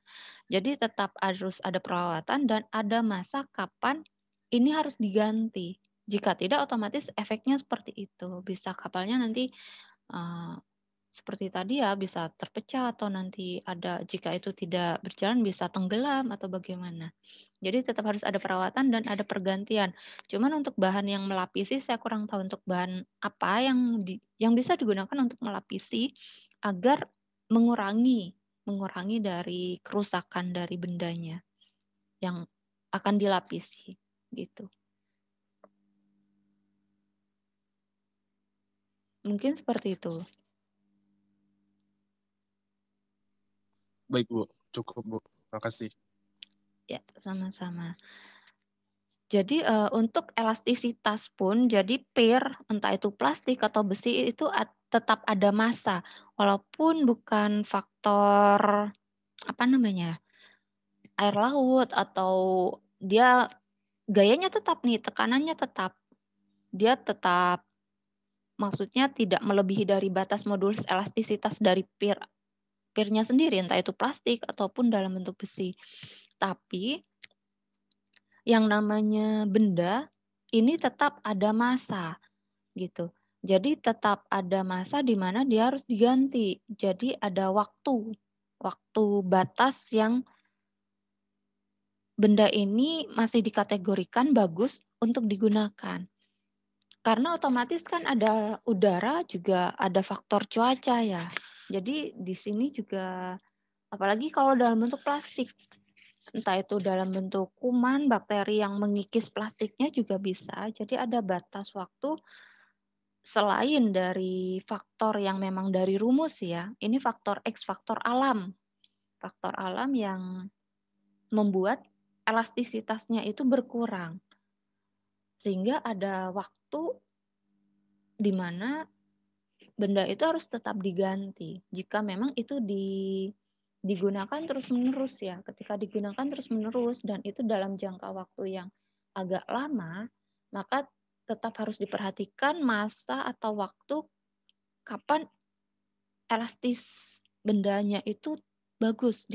Jadi tetap harus ada perawatan dan ada masa kapan ini harus diganti. Jika tidak otomatis efeknya seperti itu. Bisa kapalnya nanti seperti tadi ya bisa terpecah atau nanti ada jika itu tidak berjalan bisa tenggelam atau bagaimana. Jadi tetap harus ada perawatan dan ada pergantian. Cuman untuk bahan yang melapisi saya kurang tahu untuk bahan apa yang bisa digunakan untuk melapisi agar mengurangi dari kerusakan dari bendanya yang akan dilapisi gitu. Mungkin seperti itu. Baik, Bu. Cukup, Bu. Terima kasih. Ya, sama-sama. Jadi untuk elastisitas pun, jadi pir, entah itu plastik atau besi itu tetap ada massa, walaupun bukan faktor air laut atau dia gayanya tetap nih, tekanannya tetap, dia tetap maksudnya tidak melebihi dari batas modulus elastisitas dari pirnya sendiri, entah itu plastik ataupun dalam bentuk besi. Tapi yang namanya benda ini tetap ada massa gitu. Jadi tetap ada massa di mana dia harus diganti. Jadi ada waktu batas yang benda ini masih dikategorikan bagus untuk digunakan. karena otomatis kan ada udara, juga ada faktor cuaca ya. Jadi di sini juga, apalagi kalau dalam bentuk plastik, entah itu dalam bentuk kuman, bakteri yang mengikis plastiknya juga bisa. Jadi ada batas waktu selain dari faktor yang memang dari rumus ya. Ini faktor X, faktor alam. Faktor alam yang membuat elastisitasnya itu berkurang. Sehingga ada waktu di mana benda itu harus tetap diganti. Jika memang itu digunakan terus-menerus ya. Ketika digunakan terus-menerus dan itu dalam jangka waktu yang agak lama, maka tetap harus diperhatikan masa atau waktu kapan elastis bendanya itu bagus,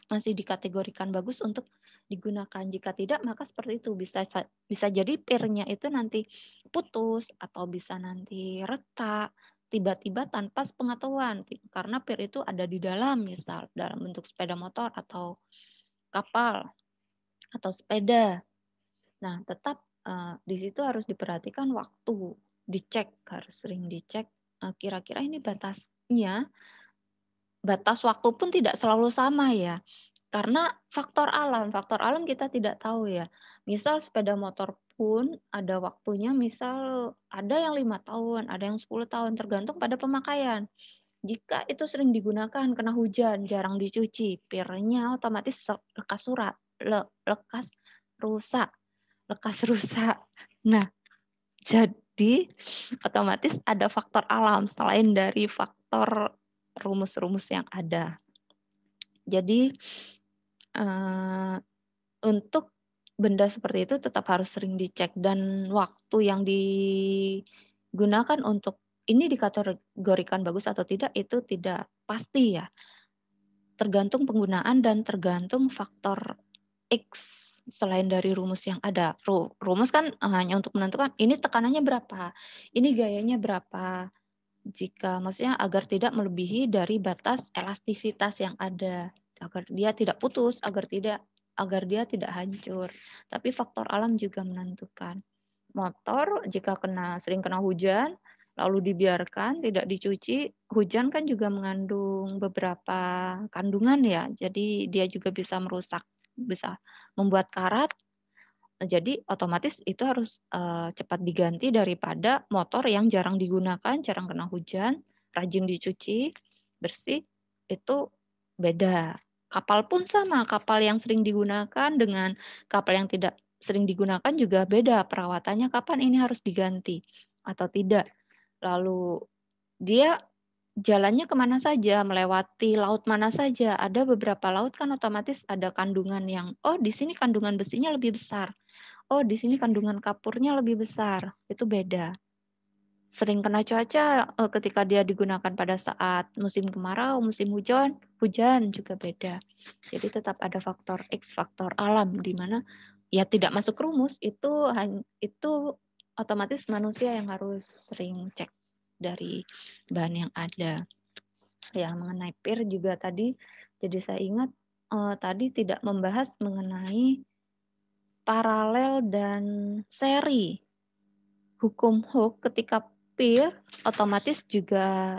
masih dikategorikan bagus untuk digunakan. Jika tidak, maka seperti itu bisa jadi pirnya itu nanti putus atau bisa nanti retak tiba-tiba tanpa sepengetahuan karena pir itu ada di dalam, misal dalam bentuk sepeda motor atau kapal atau sepeda. Nah, tetap di situ harus diperhatikan waktu, harus sering dicek kira-kira ini batasnya. Batas waktu pun tidak selalu sama ya. Karena faktor alam kita tidak tahu ya. Misal sepeda motor pun ada waktunya, misal ada yang 5 tahun, ada yang 10 tahun, tergantung pada pemakaian. Jika itu sering digunakan, kena hujan, jarang dicuci, pirnya otomatis lekas rusak. Nah, jadi otomatis ada faktor alam selain dari faktor rumus-rumus yang ada. Jadi untuk benda seperti itu tetap harus sering dicek dan waktu yang digunakan untuk ini dikategorikan bagus atau tidak itu tidak pasti ya. Tergantung penggunaan dan tergantung faktor X selain dari rumus yang ada. Rumus kan hanya untuk menentukan ini tekanannya berapa, ini gayanya berapa. Jika maksudnya agar tidak melebihi dari batas elastisitas yang ada, agar dia tidak putus, agar dia tidak hancur. Tapi faktor alam juga menentukan. Motor jika sering kena hujan, lalu dibiarkan tidak dicuci, hujan kan juga mengandung beberapa kandungan ya. Jadi dia juga bisa merusak, bisa membuat karat. Jadi otomatis itu harus cepat diganti daripada motor yang jarang digunakan, jarang kena hujan, rajin dicuci, bersih, itu beda. Kapal pun sama, kapal yang sering digunakan dengan kapal yang tidak sering digunakan juga beda. Perawatannya kapan ini harus diganti atau tidak. Lalu dia jalannya kemana saja, melewati laut mana saja. Ada beberapa laut kan otomatis ada kandungan yang, di sini kandungan besinya lebih besar. Di sini kandungan kapurnya lebih besar. Itu beda. Sering kena cuaca ketika dia digunakan pada saat musim kemarau, musim hujan juga beda. Jadi tetap ada faktor X, faktor alam di mana ya tidak masuk rumus, itu otomatis manusia yang harus sering cek dari bahan yang ada. Ya, mengenai pir juga tadi, jadi saya ingat tadi tidak membahas mengenai paralel dan seri. Hukum Hooke ketika pir otomatis juga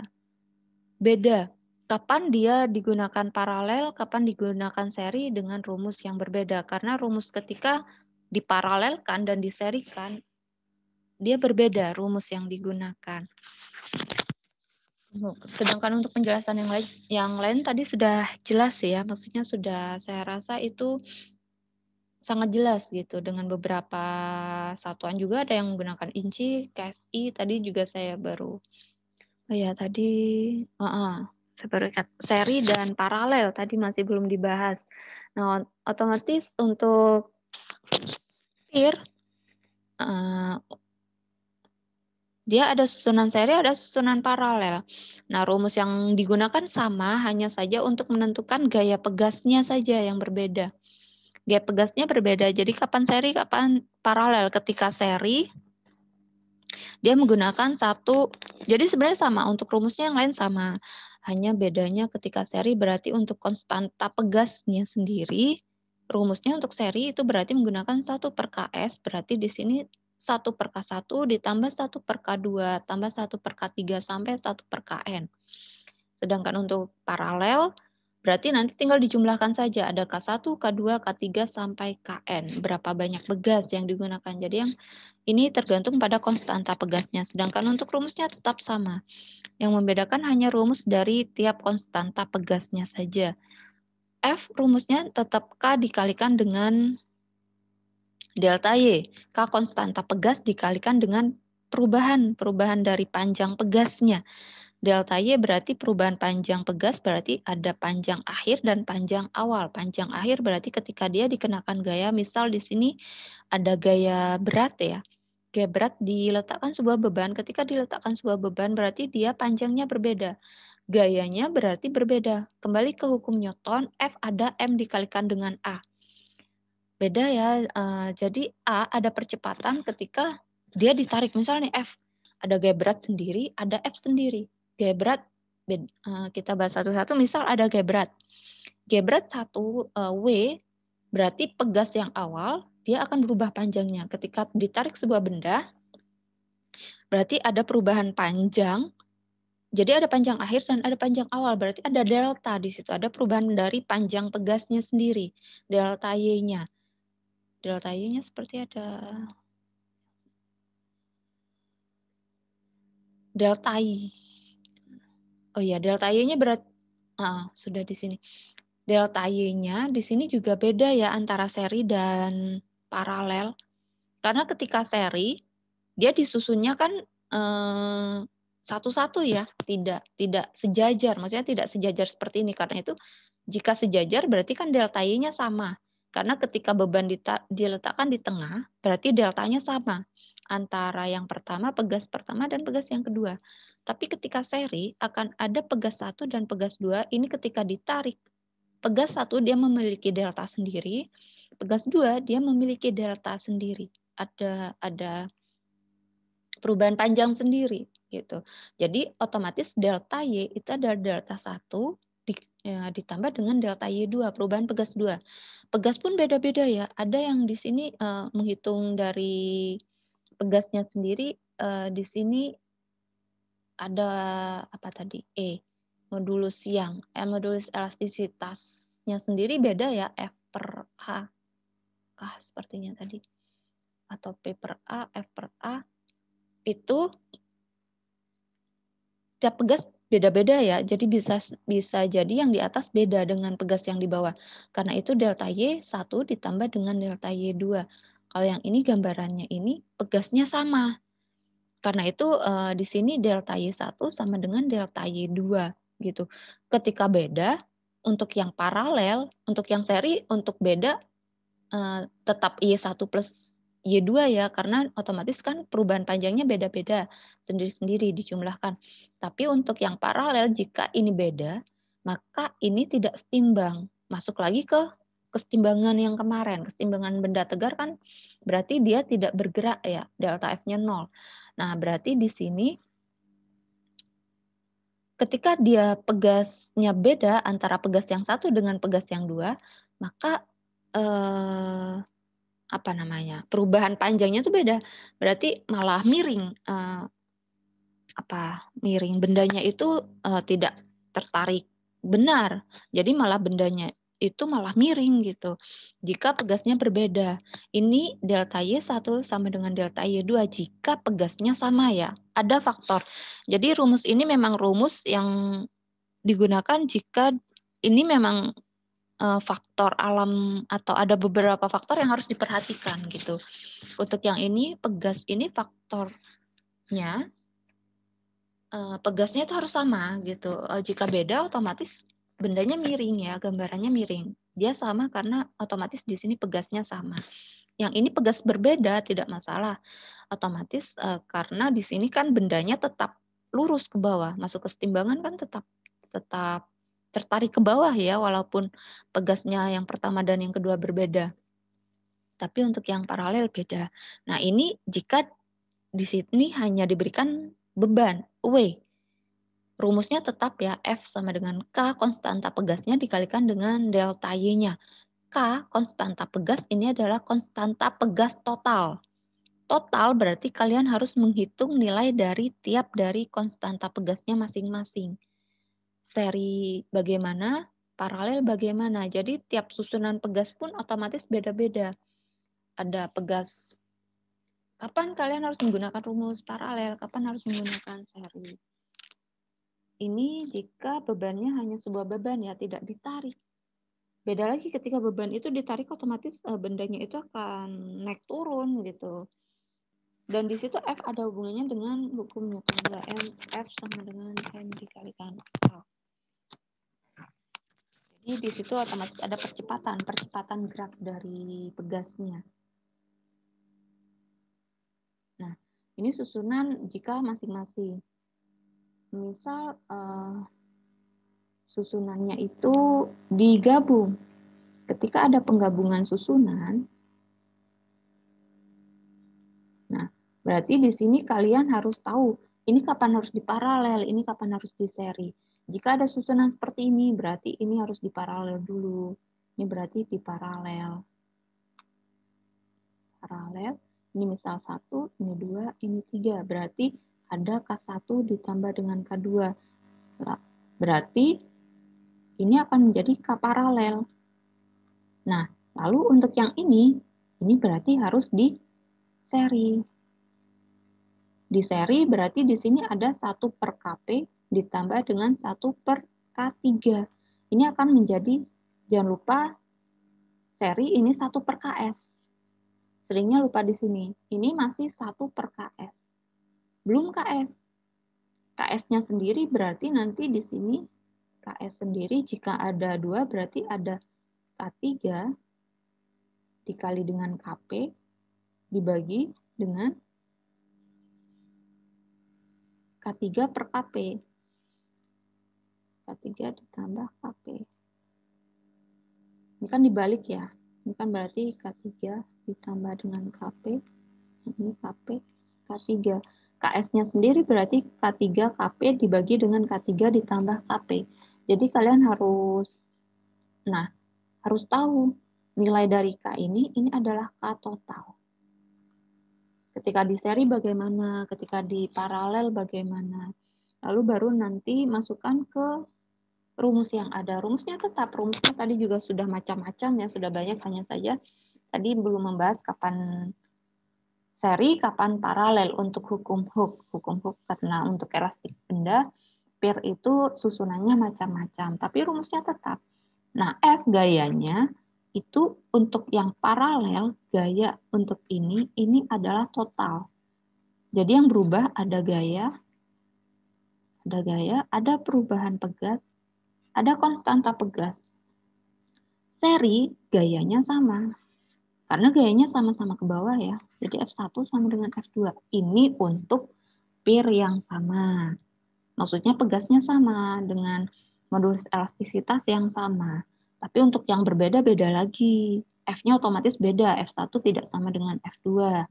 beda. Kapan dia digunakan paralel, kapan digunakan seri dengan rumus yang berbeda. Karena rumus ketika diparalelkan dan diserikan, dia berbeda rumus yang digunakan. Sedangkan untuk penjelasan yang lain tadi sudah jelas ya, maksudnya sudah saya rasa itu sangat jelas gitu dengan beberapa satuan juga ada yang menggunakan inci, KSI tadi juga saya baru tadi saya baru ingat seri dan paralel tadi masih belum dibahas. Nah, otomatis untuk pir dia ada susunan seri, ada susunan paralel. Nah, rumus yang digunakan sama, hanya saja untuk menentukan gaya pegasnya saja yang berbeda. Gaya pegasnya berbeda. Jadi kapan seri, kapan paralel. Ketika seri, dia menggunakan satu. Jadi sebenarnya sama. Untuk rumusnya yang lain sama. Hanya bedanya ketika seri berarti untuk konstanta pegasnya sendiri. Rumusnya untuk seri itu berarti menggunakan 1/KS. Berarti di sini 1 per K1 ditambah 1 per K2 tambah 1 per K3 sampai 1 per Kn. Sedangkan untuk paralel, berarti nanti tinggal dijumlahkan saja. Ada K1, K2, K3 sampai Kn. Berapa banyak pegas yang digunakan. Jadi yang ini tergantung pada konstanta pegasnya. Sedangkan untuk rumusnya tetap sama. Yang membedakan hanya rumus dari tiap konstanta pegasnya saja. F rumusnya tetap K dikalikan dengan delta Y. K konstanta pegas dikalikan dengan perubahan dari panjang pegasnya. Delta Y berarti perubahan panjang pegas, berarti ada panjang akhir dan panjang awal. Panjang akhir berarti ketika dia dikenakan gaya, misal di sini ada gaya berat ya. Gaya berat diletakkan sebuah beban, ketika diletakkan sebuah beban berarti dia panjangnya berbeda. Gayanya berarti berbeda. Kembali ke hukum Newton, F ada M dikalikan dengan A. Beda ya, jadi A ada percepatan ketika dia ditarik. Misalnya F, ada gaya berat sendiri, ada F sendiri. Gaya berat, kita bahas satu-satu, misal ada gaya berat. Gaya berat 1 W, berarti pegas yang awal, dia akan berubah panjangnya. Ketika ditarik sebuah benda, berarti ada perubahan panjang, jadi ada panjang akhir dan ada panjang awal, berarti ada delta di situ, ada perubahan dari panjang pegasnya sendiri, delta Y-nya. Delta Y-nya seperti ada delta Y. Oh ya, delta Y-nya berat sudah di sini. Delta Y-nya di sini juga beda ya antara seri dan paralel. Karena ketika seri dia disusunnya kan satu-satu ya, tidak sejajar. Maksudnya tidak sejajar seperti ini. Karena itu jika sejajar berarti kan delta Y-nya sama. Karena ketika beban diletakkan di tengah, berarti deltanya sama antara yang pertama, pegas pertama dan pegas yang kedua. Tapi ketika seri akan ada pegas 1 dan pegas 2, ini ketika ditarik. Pegas 1 dia memiliki delta sendiri, pegas 2 dia memiliki delta sendiri. Ada perubahan panjang sendiri gitu. Jadi otomatis delta Y itu adalah delta 1 ditambah dengan delta Y2, perubahan pegas 2. Pegas pun beda-beda ya. Ada yang di sini menghitung dari pegasnya sendiri, di sini ada apa tadi? Modulus yang modulus elastisitasnya sendiri beda ya, F per H kah sepertinya tadi, atau P per A, F per A, itu tiap pegas beda-beda ya, jadi bisa jadi yang di atas beda dengan pegas yang di bawah, karena itu delta Y 1 ditambah dengan delta Y2. Kalau yang ini gambarannya ini pegasnya sama, karena itu di sini delta Y1 sama dengan delta Y2 gitu. Ketika beda, untuk yang paralel, untuk yang seri, untuk beda tetap Y1 plus Y2 ya, karena otomatis kan perubahan panjangnya beda-beda, sendiri-sendiri dijumlahkan. Tapi untuk yang paralel, jika ini beda, maka ini tidak setimbang. Masuk lagi ke kesetimbangan yang kemarin. Kesetimbangan benda tegar kan berarti dia tidak bergerak ya, delta F-nya 0. Nah, berarti di sini ketika dia pegasnya beda antara pegas yang 1 dengan pegas yang 2, maka perubahan panjangnya itu beda. Berarti malah miring. Miring bendanya itu tidak tertarik benar. Jadi malah bendanya itu malah miring gitu. Jika pegasnya berbeda. Ini delta Y1 sama dengan delta Y2 jika pegasnya sama ya. Ada faktor. Jadi rumus ini memang rumus yang digunakan jika ini memang faktor alam atau ada beberapa faktor yang harus diperhatikan gitu. Untuk yang ini pegas ini faktornya pegasnya itu harus sama gitu. Jika beda otomatis bendanya miring ya, gambarannya miring. Dia sama karena otomatis di sini pegasnya sama. Yang ini pegas berbeda tidak masalah. Otomatis karena di sini kan bendanya tetap lurus ke bawah, masuk ke setimbangan kan tetap tertarik ke bawah ya, walaupun pegasnya yang pertama dan yang kedua berbeda. Tapi untuk yang paralel beda. Nah, ini jika di sini hanya diberikan beban, W. Rumusnya tetap ya, F sama dengan K, konstanta pegasnya dikalikan dengan delta Y-nya. K, konstanta pegas, ini adalah konstanta pegas total. total berarti kalian harus menghitung nilai dari tiap dari konstanta pegasnya masing-masing. Seri bagaimana, paralel bagaimana. Jadi tiap susunan pegas pun otomatis beda-beda. Ada pegas, kapan kalian harus menggunakan rumus paralel, kapan harus menggunakan seri. Ini jika bebannya hanya sebuah beban ya, tidak ditarik. Beda lagi ketika beban itu ditarik, otomatis bendanya itu akan naik turun gitu. Dan di situ F ada hubungannya dengan hukum Newton 2M, F sama dengan M dikalikan L. Jadi di situ otomatis ada percepatan gerak dari pegasnya. Nah, ini susunan jika masing-masing. Misal susunannya itu digabung. Ketika ada penggabungan susunan, nah berarti di sini kalian harus tahu ini kapan harus diparalel, ini kapan harus diseri. Jika ada susunan seperti ini, berarti ini harus diparalel dulu. Ini berarti diparalel. Paralel, ini misal 1, ini 2, ini 3. Berarti ada K1 ditambah dengan K2. Berarti ini akan menjadi K paralel. Nah, lalu untuk yang ini berarti harus diseri. Diseri berarti di sini ada 1 per Kp ditambah dengan 1 per K3. Ini akan menjadi, jangan lupa, seri ini 1 per Ks. Seringnya lupa di sini. Ini masih 1 per Ks. Belum Ks. Ks-nya sendiri berarti nanti di sini Ks sendiri jika ada 2 berarti ada K3 dikali dengan Kp dibagi dengan K3 per Kp. K3 ditambah Kp. Ini kan dibalik ya. Ini kan berarti K3 ditambah dengan Kp. Ini Kp, K3. Ks-nya sendiri berarti K3 Kp dibagi dengan K3 ditambah Kp. Jadi kalian harus tahu nilai dari K ini adalah K total. Ketika di seri bagaimana, ketika di paralel bagaimana. Lalu baru nanti masukkan ke rumus yang ada. Rumusnya tetap, rumusnya tadi juga sudah macam-macam ya, sudah banyak, hanya saja tadi belum membahas kapan seri, kapan paralel untuk hukum Hooke. Hukum Hooke karena untuk elastik benda, pair itu susunannya macam-macam, tapi rumusnya tetap. Nah, F gayanya itu untuk yang paralel, gaya untuk ini adalah total. Jadi yang berubah ada gaya, ada perubahan pegas, ada konstanta pegas. Seri gayanya sama. Karena gayanya sama-sama ke bawah ya. Jadi F1 sama dengan F2. Ini untuk pair yang sama. Maksudnya pegasnya sama dengan modulus elastisitas yang sama. Tapi untuk yang berbeda-beda lagi. F-nya otomatis beda. F1 tidak sama dengan F2.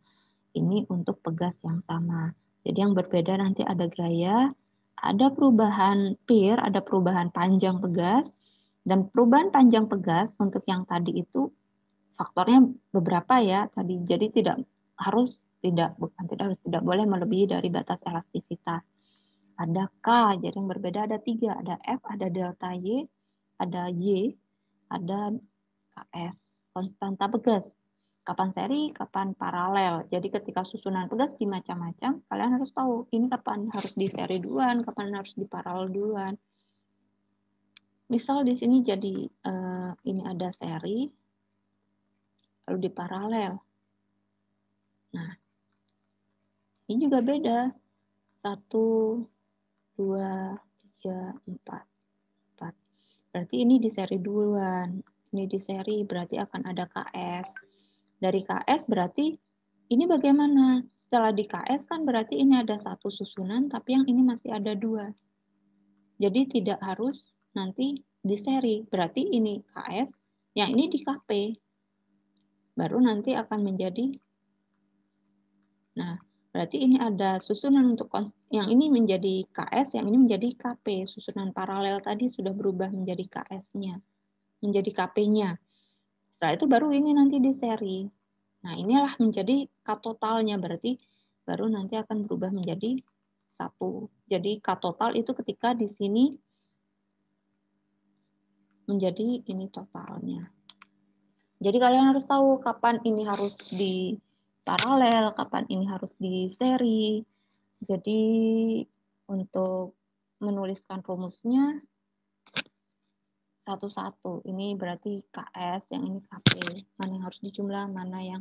Ini untuk pegas yang sama. Jadi yang berbeda nanti ada gaya, ada perubahan pair, ada perubahan panjang pegas, dan perubahan panjang pegas untuk yang tadi itu faktornya beberapa ya tadi. Jadi tidak boleh melebihi dari batas elastisitas. Ada K, jadi yang berbeda ada 3, ada F, ada delta Y, ada Y, ada KS, konstanta pegas. Kapan seri, kapan paralel. Jadi ketika susunan pegas di macam-macam, kalian harus tahu ini kapan harus di seri duluan, kapan harus di paralel duluan. Misal di sini jadi ini ada seri, lalu di paralel. Nah, ini juga beda. 1, 2, 3, 4. Berarti ini di seri duluan. Ini di seri berarti akan ada KS. Dari KS berarti ini bagaimana? Setelah di KS kan berarti ini ada 1 susunan, tapi yang ini masih ada 2. Jadi tidak harus nanti di seri. Berarti ini KS, yang ini di KP. Baru nanti akan menjadi, nah berarti ini ada susunan untuk yang ini menjadi KS, yang ini menjadi KP. Susunan paralel tadi sudah berubah menjadi KS-nya, menjadi KP-nya. Setelah itu baru ini nanti di seri. Nah, inilah menjadi K totalnya, berarti baru nanti akan berubah menjadi 1. Jadi K total itu ketika di sini menjadi ini totalnya. Jadi kalian harus tahu kapan ini harus di paralel, kapan ini harus di seri. Jadi untuk menuliskan rumusnya satu-satu. Ini berarti KS, yang ini KP. Mana yang harus dijumlah, mana yang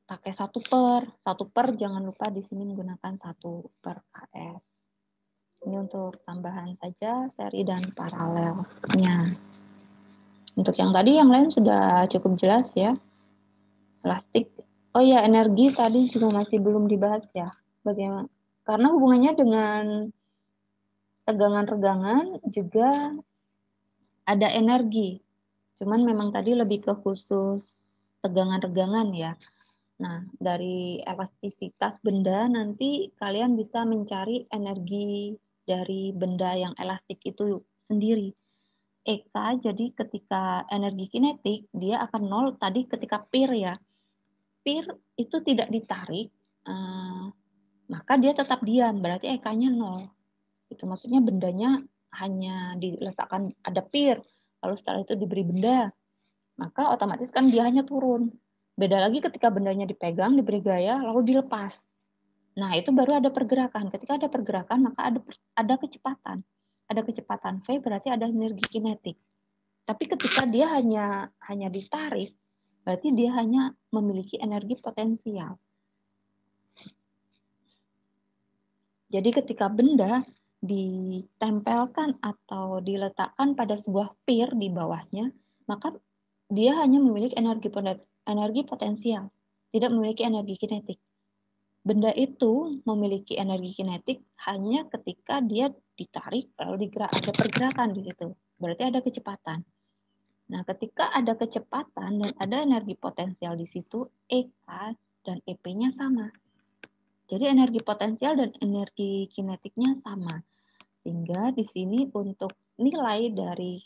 pakai 1 per. 1 per jangan lupa di sini menggunakan 1 per KS. Ini untuk tambahan saja seri dan paralelnya. Untuk yang tadi yang lain sudah cukup jelas ya. Elastik. Oh ya, energi tadi juga masih belum dibahas ya. Bagaimana? Karena hubungannya dengan tegangan-regangan juga ada energi. Cuman memang tadi lebih ke khusus tegangan-regangan ya. Nah, dari elastisitas benda nanti kalian bisa mencari energi dari benda yang elastik itu sendiri. EK, jadi ketika energi kinetik, dia akan 0 tadi ketika pir ya. Pir itu tidak ditarik, maka dia tetap diam, berarti EK-nya 0. Itu maksudnya bendanya hanya diletakkan, ada pir, lalu setelah itu diberi benda, maka otomatis kan dia hanya turun. Beda lagi ketika bendanya dipegang, diberi gaya, lalu dilepas. Nah, itu baru ada pergerakan. Ketika ada pergerakan, maka ada kecepatan. Ada kecepatan V berarti ada energi kinetik. Tapi ketika dia hanya ditarik, berarti dia hanya memiliki energi potensial. Jadi ketika benda ditempelkan atau diletakkan pada sebuah pir di bawahnya, maka dia hanya memiliki energi potensial, tidak memiliki energi kinetik. Benda itu memiliki energi kinetik hanya ketika dia ditarik lalu ada pergerakan di situ. Berarti ada kecepatan. Nah, ketika ada kecepatan dan ada energi potensial di situ, EK dan EP-nya sama. Jadi energi potensial dan energi kinetiknya sama. Sehingga di sini untuk nilai dari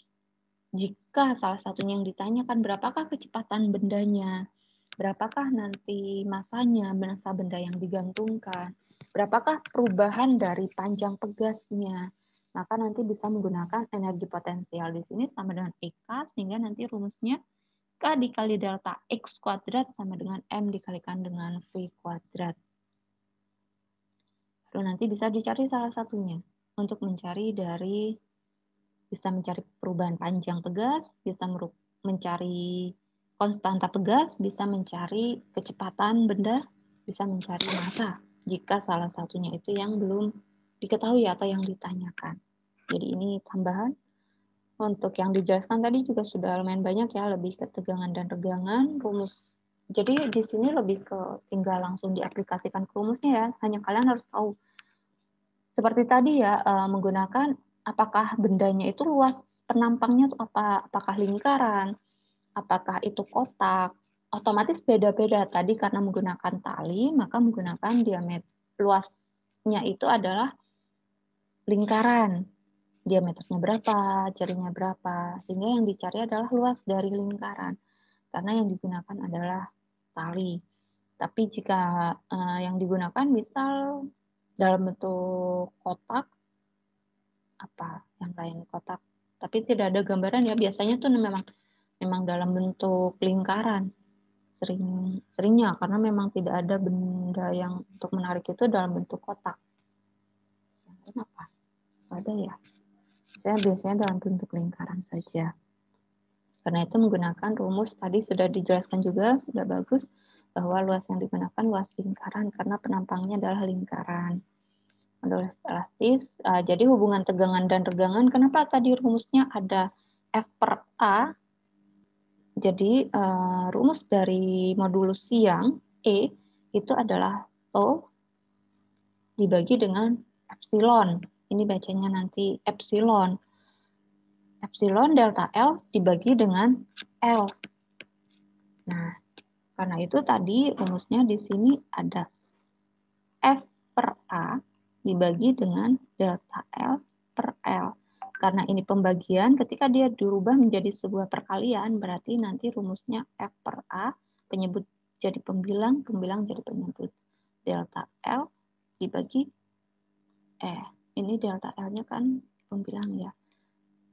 jika salah satunya yang ditanyakan berapakah kecepatan bendanya, berapakah nanti masanya, massa benda yang digantungkan, berapakah perubahan dari panjang pegasnya, maka nanti bisa menggunakan energi potensial di sini sama dengan EK, sehingga nanti rumusnya K dikali delta X kuadrat sama dengan M dikalikan dengan V kuadrat. Lalu nanti bisa dicari salah satunya untuk mencari bisa mencari perubahan panjang pegas, bisa mencari konstanta pegas, bisa mencari kecepatan benda, bisa mencari massa jika salah satunya itu yang belum diketahui atau yang ditanyakan. Jadi ini tambahan. Untuk yang dijelaskan tadi juga sudah lumayan banyak ya, lebih ke tegangan dan regangan, rumus. Jadi di sini lebih ke tinggal langsung diaplikasikan ke rumusnya ya, hanya kalian harus tahu. Seperti tadi ya, menggunakan apakah bendanya itu luas penampangnya itu apakah lingkaran, apakah itu kotak, otomatis beda-beda. Tadi karena menggunakan tali, maka menggunakan diameter luasnya itu adalah lingkaran. Diameternya berapa, jarinya berapa, sehingga yang dicari adalah luas dari lingkaran. Karena yang digunakan adalah tali. Tapi jika yang digunakan misal dalam bentuk kotak, apa yang lain kotak, tapi tidak ada gambaran ya, biasanya tuh memang dalam bentuk lingkaran seringnya, karena memang tidak ada benda yang untuk menarik itu dalam bentuk kotak. Kenapa? Ada ya, saya biasanya dalam bentuk lingkaran saja. Karena itu menggunakan rumus tadi sudah dijelaskan juga, sudah bagus, bahwa luas yang digunakan luas lingkaran karena penampangnya adalah lingkaran. Modulus elastis, jadi hubungan tegangan dan regangan, kenapa tadi rumusnya ada F per A? Jadi rumus dari modulus siang E itu adalah O dibagi dengan epsilon. Ini bacanya nanti epsilon. Epsilon delta L dibagi dengan L. Nah, karena itu tadi rumusnya di sini ada F per A dibagi dengan delta L per L. Karena ini pembagian, ketika dia dirubah menjadi sebuah perkalian, berarti nanti rumusnya F per A penyebut jadi pembilang, pembilang jadi penyebut. Delta L dibagi, ini delta L-nya kan pembilang ya.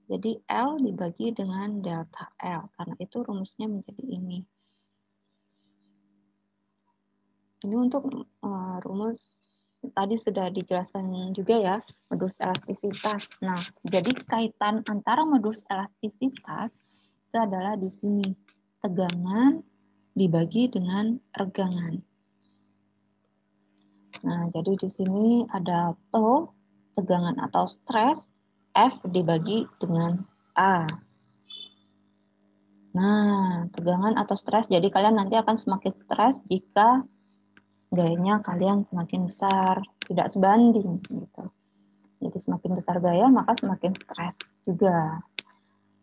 Jadi L dibagi dengan delta L, karena itu rumusnya menjadi ini. Ini untuk rumus tadi sudah dijelaskan juga ya, modulus elastisitas. Nah, jadi kaitan antara modulus elastisitas itu adalah di sini, tegangan dibagi dengan regangan. Nah, jadi di sini ada tau, tegangan atau stres, F dibagi dengan A. Nah, tegangan atau stres, jadi kalian nanti akan semakin stres jika gayanya kalian semakin besar, tidak sebanding gitu. Jadi semakin besar gaya maka semakin stres juga.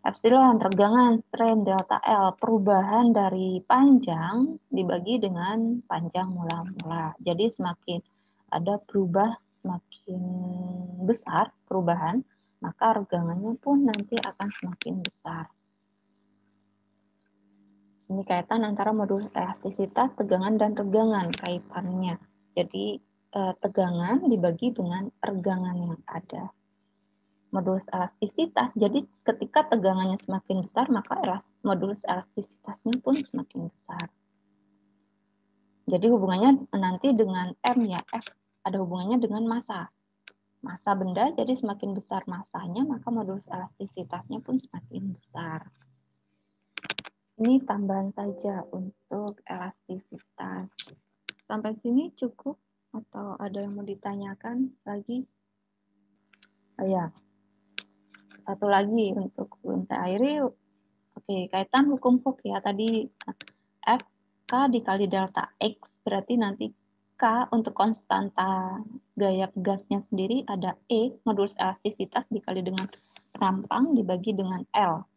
Epsilon regangan strain delta L, perubahan dari panjang dibagi dengan panjang mula-mula. Jadi semakin ada semakin besar perubahan, maka regangannya pun nanti akan semakin besar. Ini kaitan antara modulus elastisitas, tegangan, dan regangan kaitannya. Jadi tegangan dibagi dengan regangan yang ada. Modulus elastisitas, jadi ketika tegangannya semakin besar, maka modulus elastisitasnya pun semakin besar. Jadi hubungannya nanti dengan M ya, F ada hubungannya dengan massa. Massa benda, jadi semakin besar massanya, maka modulus elastisitasnya pun semakin besar. Ini tambahan saja untuk elastisitas. Sampai sini cukup atau ada yang mau ditanyakan lagi? Oh ya, satu lagi untuk sebelum saya akhiri. Oke, kaitan hukum Hooke ya. Tadi F K dikali delta X, berarti nanti K untuk konstanta gaya gasnya sendiri ada E, modulus elastisitas dikali dengan perampang dibagi dengan L.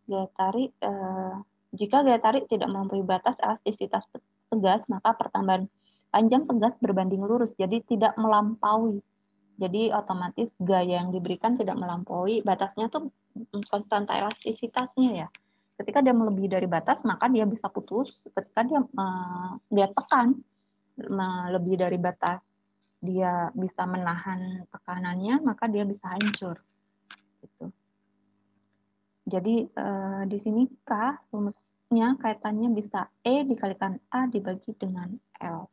Gaya tarik, jika gaya tarik tidak melampaui batas elastisitas pegas, maka pertambahan panjang pegas berbanding lurus, jadi tidak melampaui. Jadi otomatis gaya yang diberikan tidak melampaui batasnya tuh konstanta elastisitasnya ya. Ketika dia melebihi dari batas, maka dia bisa putus. Ketika dia tekan melebihi dari batas, dia bisa menahan tekanannya, maka dia bisa hancur. Gitu. Jadi di sini K rumusnya kaitannya bisa E dikalikan A dibagi dengan L.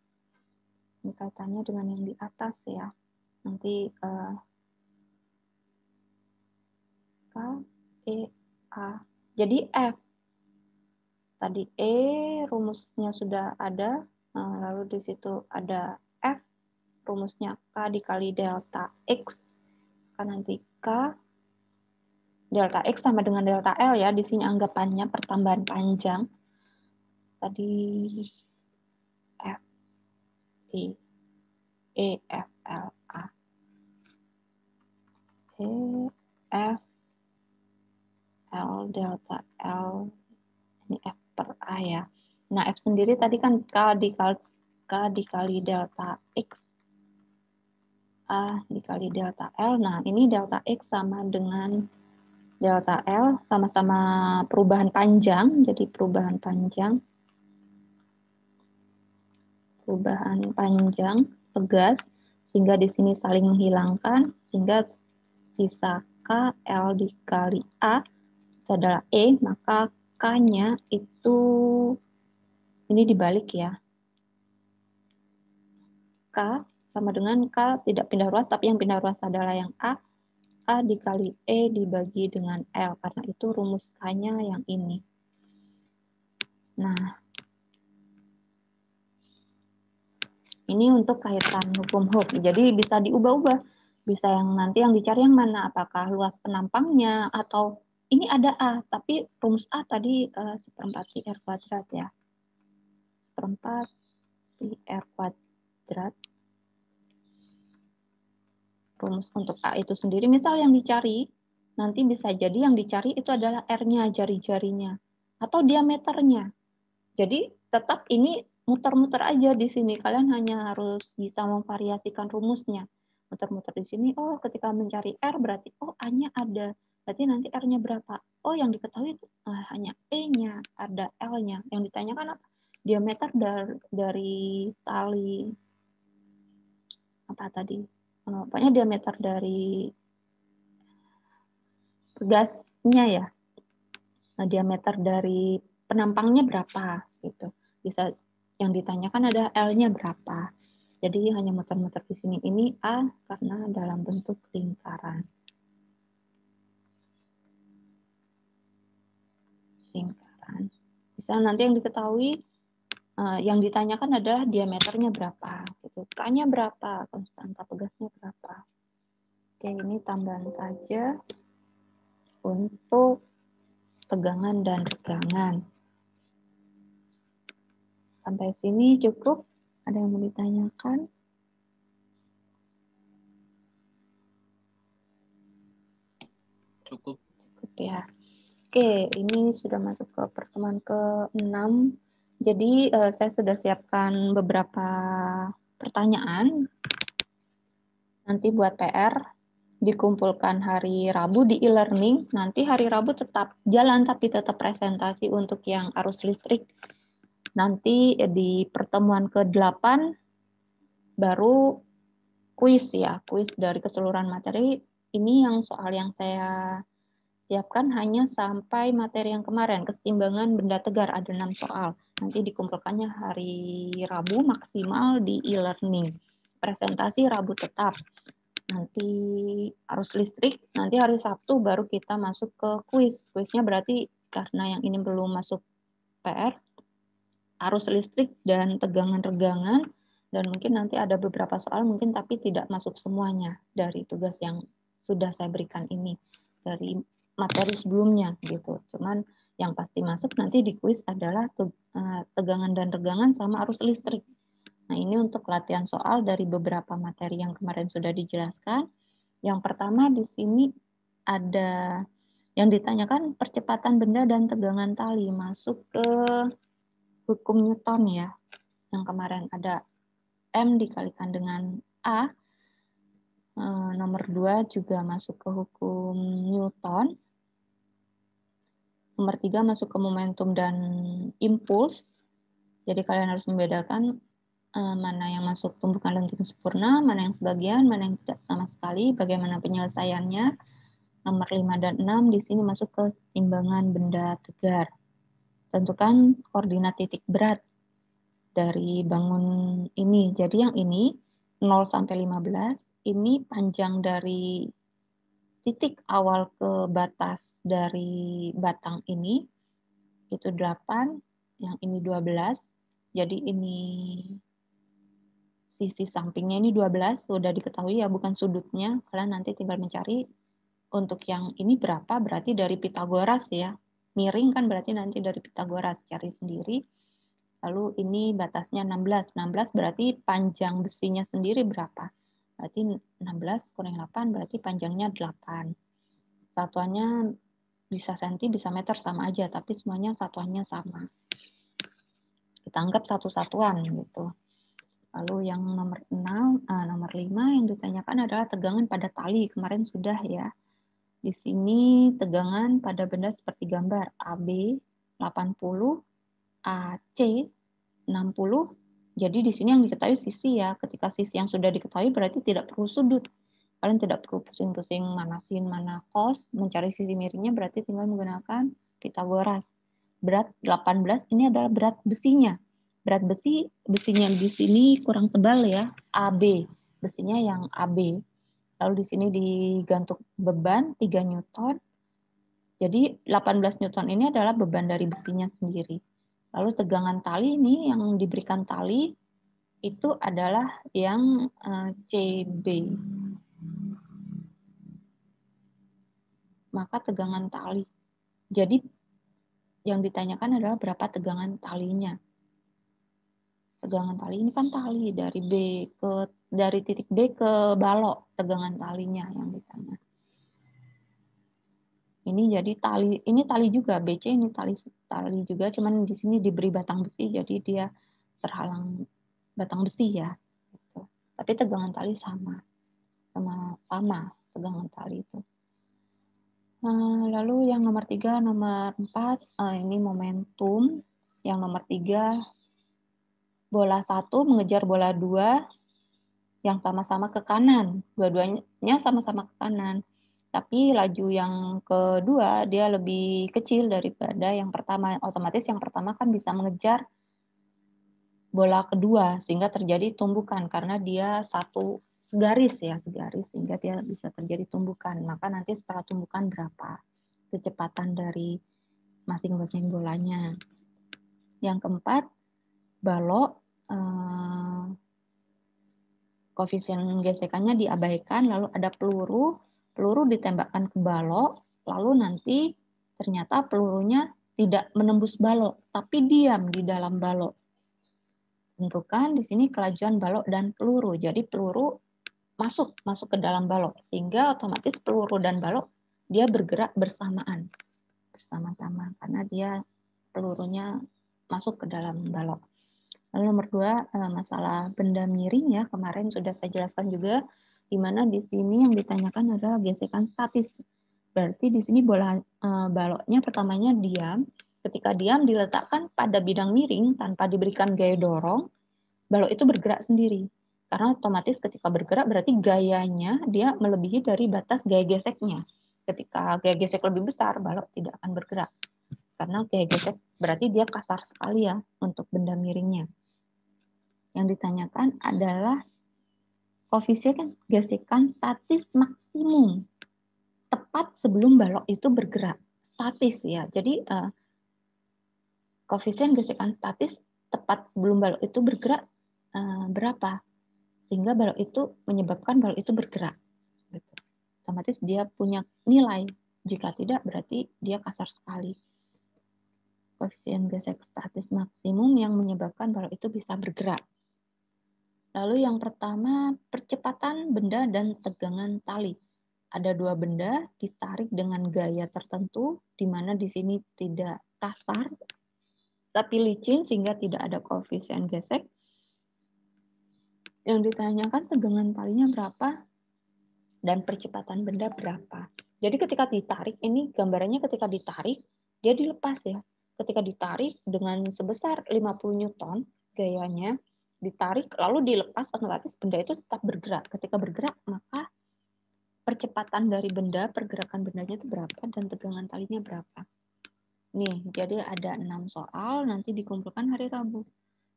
Ini kaitannya dengan yang di atas ya. Nanti K, E, A. Jadi F. Tadi E rumusnya sudah ada, lalu di situ ada F, rumusnya K dikali delta X. Kan nanti K delta X sama dengan delta L ya, di sini anggapannya pertambahan panjang. Tadi F, E, F, L, A. E, F, L, delta L, ini F per A ya. Nah, F sendiri tadi kan K dikali delta X. A dikali delta L. Nah, ini delta X sama dengan delta L, sama-sama perubahan panjang, jadi perubahan panjang pegas, sehingga di sini saling menghilangkan, sehingga sisa K, L dikali A, itu adalah E, maka K-nya itu, ini dibalik ya, K sama dengan K tidak pindah ruas, tapi yang pindah ruas adalah yang A dikali E dibagi dengan L, karena itu rumus K-nya yang ini. Nah, ini untuk kaitan hukum Hooke. Jadi bisa diubah-ubah. Bisa yang nanti yang dicari yang mana, apakah luas penampangnya, atau ini ada A, tapi rumus A tadi 1/4 pi R kuadrat ya. 1/4 pi R kuadrat. Rumus untuk A itu sendiri, misal yang dicari, nanti bisa jadi yang dicari itu adalah R-nya, jari-jarinya, atau diameternya. Jadi tetap ini muter-muter aja di sini. Kalian hanya harus bisa memvariasikan rumusnya. Muter-muter di sini, oh ketika mencari R berarti, oh A-nya ada Berarti nanti R-nya berapa? Oh, yang diketahui itu hanya E-nya, ada L-nya. Yang ditanyakan apa? Diameter dari tali apa tadi? Pokoknya diameter dari pegasnya ya. Nah, diameter dari penampangnya berapa gitu. Bisa yang ditanyakan ada L-nya berapa. Jadi hanya muter-muter di sini. Ini A karena dalam bentuk lingkaran. Lingkaran. Bisa nanti yang diketahui, yang ditanyakan adalah diameternya berapa. Gitu. K-nya berapa, konstanta pegasnya berapa. Oke, ini tambahan saja untuk tegangan dan regangan. Sampai sini cukup? Ada yang mau ditanyakan? Cukup. Cukup ya. Oke, ini sudah masuk ke pertemuan ke-6. Jadi saya sudah siapkan beberapa pertanyaan. Nanti buat PR, dikumpulkan hari Rabu di e-learning. Nanti hari Rabu tetap jalan, tapi tetap presentasi untuk yang arus listrik. Nanti di pertemuan ke-8 baru kuis ya, kuis dari keseluruhan materi. Ini yang soal yang saya siapkan hanya sampai materi yang kemarin, keseimbangan benda tegar, ada 6 soal. Nanti dikumpulkannya hari Rabu maksimal di e-learning. Presentasi Rabu tetap. Nanti arus listrik, nanti hari Sabtu baru kita masuk ke kuis. Kuisnya berarti karena yang ini belum masuk PR, arus listrik dan tegangan regangan, dan mungkin nanti ada beberapa soal mungkin tapi tidak masuk semuanya dari tugas yang sudah saya berikan ini dari materi sebelumnya gitu. Cuman yang pasti masuk nanti di kuis adalah tegangan dan regangan sama arus listrik. Nah, ini untuk latihan soal dari beberapa materi yang kemarin sudah dijelaskan. Yang pertama di sini ada yang ditanyakan percepatan benda dan tegangan tali, masuk ke hukum Newton ya. Yang kemarin ada M dikalikan dengan A. Nomor 2 juga masuk ke hukum Newton. Nomor 3 masuk ke momentum dan impuls. Jadi kalian harus membedakan mana yang masuk tumbukan lenting sempurna, mana yang sebagian, mana yang tidak sama sekali, bagaimana penyelesaiannya. Nomor 5 dan 6 di sini masuk ke timbangan benda tegar. Tentukan koordinat titik berat dari bangun ini. Jadi yang ini 0 sampai 15, ini panjang dari titik awal ke batas dari batang ini itu 8, yang ini 12. Jadi ini sisi sampingnya ini 12, sudah diketahui ya, bukan sudutnya. Kalian nanti tinggal mencari untuk yang ini berapa, berarti dari Pitagoras ya. Miring kan berarti nanti dari Pitagoras, cari sendiri. Lalu ini batasnya 16. 16 berarti panjang besinya sendiri berapa? Berarti 16 kurang 8 berarti panjangnya 8. Satuannya bisa senti, bisa meter, sama aja, tapi semuanya satuannya sama. Kita anggap satu satuan gitu. Lalu yang nomor 5 yang ditanyakan adalah tegangan pada tali. Kemarin sudah ya. Di sini tegangan pada benda seperti gambar AB 80, AC 60. Jadi di sini yang diketahui sisi ya. Ketika sisi yang sudah diketahui berarti tidak perlu sudut. Kalian tidak perlu pusing-pusing mana sin, mana cos. Mencari sisi miringnya berarti tinggal menggunakan Pitagoras. Berat 18 ini adalah berat besinya. Berat besinya di sini kurang tebal ya, AB. Besinya yang AB. Lalu di sini digantung beban 3 Newton. Jadi 18 Newton ini adalah beban dari besinya sendiri. Lalu tegangan tali ini yang diberikan tali itu adalah yang CB. Maka tegangan tali. Jadi yang ditanyakan adalah berapa tegangan talinya. Tegangan tali ini kan tali dari titik B ke balok, tegangan talinya yang ditanya. Ini jadi tali juga, BC ini tali juga, cuman di sini diberi batang besi, jadi dia terhalang batang besi ya. Gitu. Tapi tegangan tali sama tegangan tali itu. Lalu yang nomor 3, nomor 4, ini momentum. Yang nomor 3, bola 1 mengejar bola 2 yang sama-sama ke kanan. Dua-duanya sama-sama ke kanan. Tapi laju yang kedua dia lebih kecil daripada yang pertama. Otomatis yang pertama kan bisa mengejar bola kedua sehingga terjadi tumbukan karena dia satu garis ya, segaris sehingga dia bisa terjadi tumbukan. Maka nanti setelah tumbukan berapa kecepatan dari masing-masing bolanya. Yang keempat, balok koefisien gesekannya diabaikan, lalu ada peluru ditembakkan ke balok, lalu nanti ternyata pelurunya tidak menembus balok, tapi diam di dalam balok. Tentukan di sini kelajuan balok dan peluru. Jadi peluru masuk ke dalam balok sehingga otomatis peluru dan balok dia bergerak bersama-sama karena dia pelurunya masuk ke dalam balok. Lalu nomor 2, masalah benda miring ya, kemarin sudah saya jelaskan juga di mana di sini yang ditanyakan adalah gesekan statis. Berarti di sini baloknya pertamanya diam. Ketika diam diletakkan pada bidang miring tanpa diberikan gaya dorong, balok itu bergerak sendiri. Karena otomatis ketika bergerak berarti gayanya dia melebihi dari batas gaya geseknya. Ketika gaya gesek lebih besar, balok tidak akan bergerak. Karena gaya gesek berarti dia kasar sekali ya untuk benda miringnya. Yang ditanyakan adalah koefisien gesekan statis maksimum tepat sebelum balok itu bergerak. Statis ya. Jadi koefisien gesekan statis tepat sebelum balok itu bergerak berapa? Sehingga balok itu menyebabkan balok itu bergerak. Gitu. Otomatis dia punya nilai. Jika tidak, berarti dia kasar sekali. Koefisien gesek statis maksimum yang menyebabkan balok itu bisa bergerak. Lalu yang pertama, percepatan benda dan tegangan tali. Ada 2 benda ditarik dengan gaya tertentu, di mana di sini tidak kasar, tapi licin sehingga tidak ada koefisien gesek. Yang ditanyakan tegangan talinya berapa dan percepatan benda berapa. Jadi ketika ditarik, ini gambarannya ketika ditarik, dia dilepas ya. Ketika ditarik dengan sebesar 50 Newton gayanya, ditarik lalu dilepas, otomatis benda itu tetap bergerak. Ketika bergerak, maka percepatan dari benda, pergerakan bendanya itu berapa dan tegangan talinya berapa. Nih, jadi ada 6 soal, nanti dikumpulkan hari Rabu.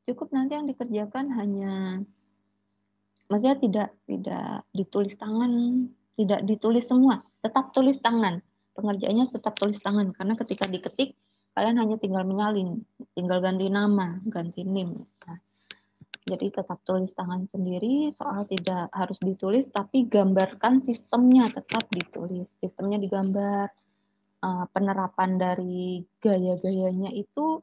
Cukup nanti yang dikerjakan hanya, maksudnya tidak ditulis tangan, tidak ditulis semua, tetap tulis tangan. Pengerjaannya tetap tulis tangan, karena ketika diketik, kalian hanya tinggal menyalin, tinggal ganti nama, ganti NIM. Nah, jadi tetap tulis tangan sendiri, soal tidak harus ditulis, tapi gambarkan sistemnya tetap ditulis. Sistemnya digambar, penerapan dari gaya-gayanya itu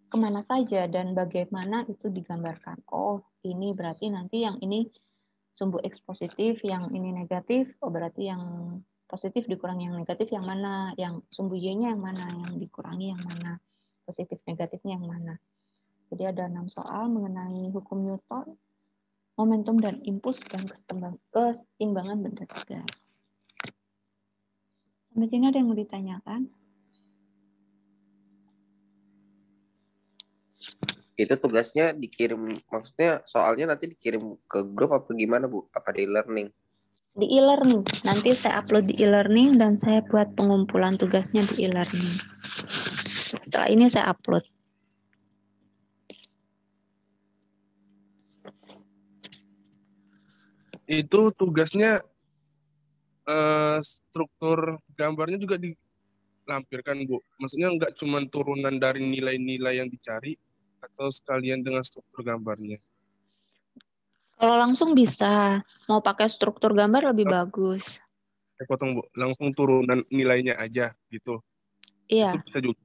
kemana saja dan bagaimana itu digambarkan. Oh, ini berarti nanti yang ini sumbu X positif, yang ini negatif, oh berarti yang positif dikurangi yang negatif yang mana, yang sumbu Y-nya yang mana, yang dikurangi yang mana, positif negatifnya yang mana. Jadi ada 6 soal mengenai hukum Newton, momentum dan impuls dan keseimbangan benda tegar. Sampai sini ada yang mau ditanyakan? Itu tugasnya dikirim, maksudnya soalnya nanti dikirim ke grup apa gimana Bu? Apa di e-learning? Di e-learning. Nanti saya upload di e-learning dan saya buat pengumpulan tugasnya di e-learning. Setelah ini saya upload. Itu tugasnya struktur gambarnya juga dilampirkan Bu. Maksudnya nggak cuma turunan dari nilai-nilai yang dicari, atau sekalian dengan struktur gambarnya? Kalau langsung bisa, mau pakai struktur gambar lebih bagus. Saya potong Bu, langsung turunan nilainya aja gitu. Iya. Itu bisa juga.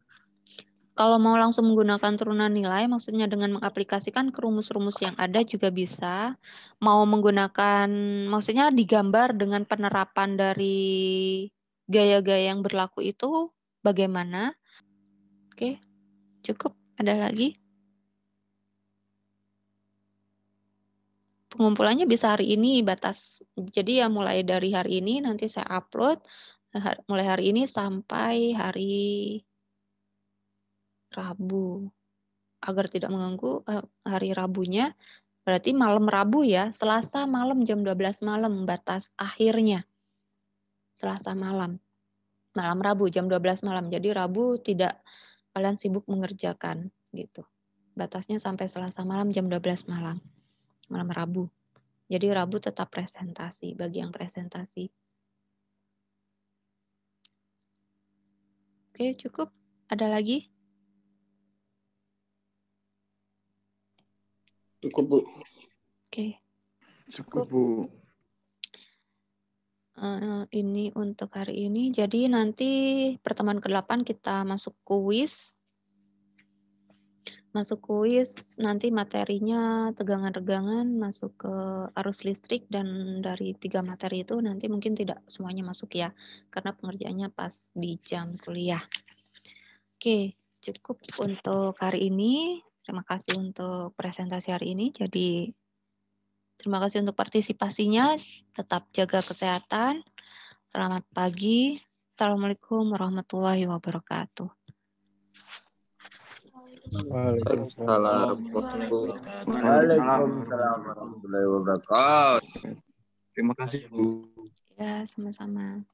Kalau mau langsung menggunakan turunan nilai, maksudnya dengan mengaplikasikan ke rumus-rumus yang ada juga bisa. Mau menggunakan, maksudnya digambar dengan penerapan dari gaya-gaya yang berlaku itu bagaimana? Oke, cukup. Ada lagi? Pengumpulannya bisa hari ini batas. Jadi ya mulai dari hari ini nanti saya upload. mulai hari ini sampai hari Rabu. Agar tidak mengganggu hari Rabunya, berarti malam Rabu ya, Selasa malam jam 12 malam batas akhirnya. Selasa malam. Malam Rabu jam 12 malam. Jadi Rabu tidak kalian sibuk mengerjakan gitu. Batasnya sampai Selasa malam jam 12 malam. Malam Rabu. Jadi Rabu tetap presentasi bagi yang presentasi. Oke, cukup. Ada lagi? Cukup, Bu. Oke. Cukup, Bu. Ini untuk hari ini. Jadi nanti pertemuan ke-8 kita masuk kuis. Nanti materinya tegangan-regangan masuk ke arus listrik, dan dari 3 materi itu nanti mungkin tidak semuanya masuk ya, karena pengerjaannya pas di jam kuliah. Oke, cukup untuk hari ini. Terima kasih untuk presentasi hari ini. Jadi terima kasih untuk partisipasinya. Tetap jaga kesehatan. Selamat pagi. Assalamualaikum warahmatullahi wabarakatuh. Waalaikumsalam warahmatullahi wabarakatuh. Terima kasih, Bu. Ya, sama-sama.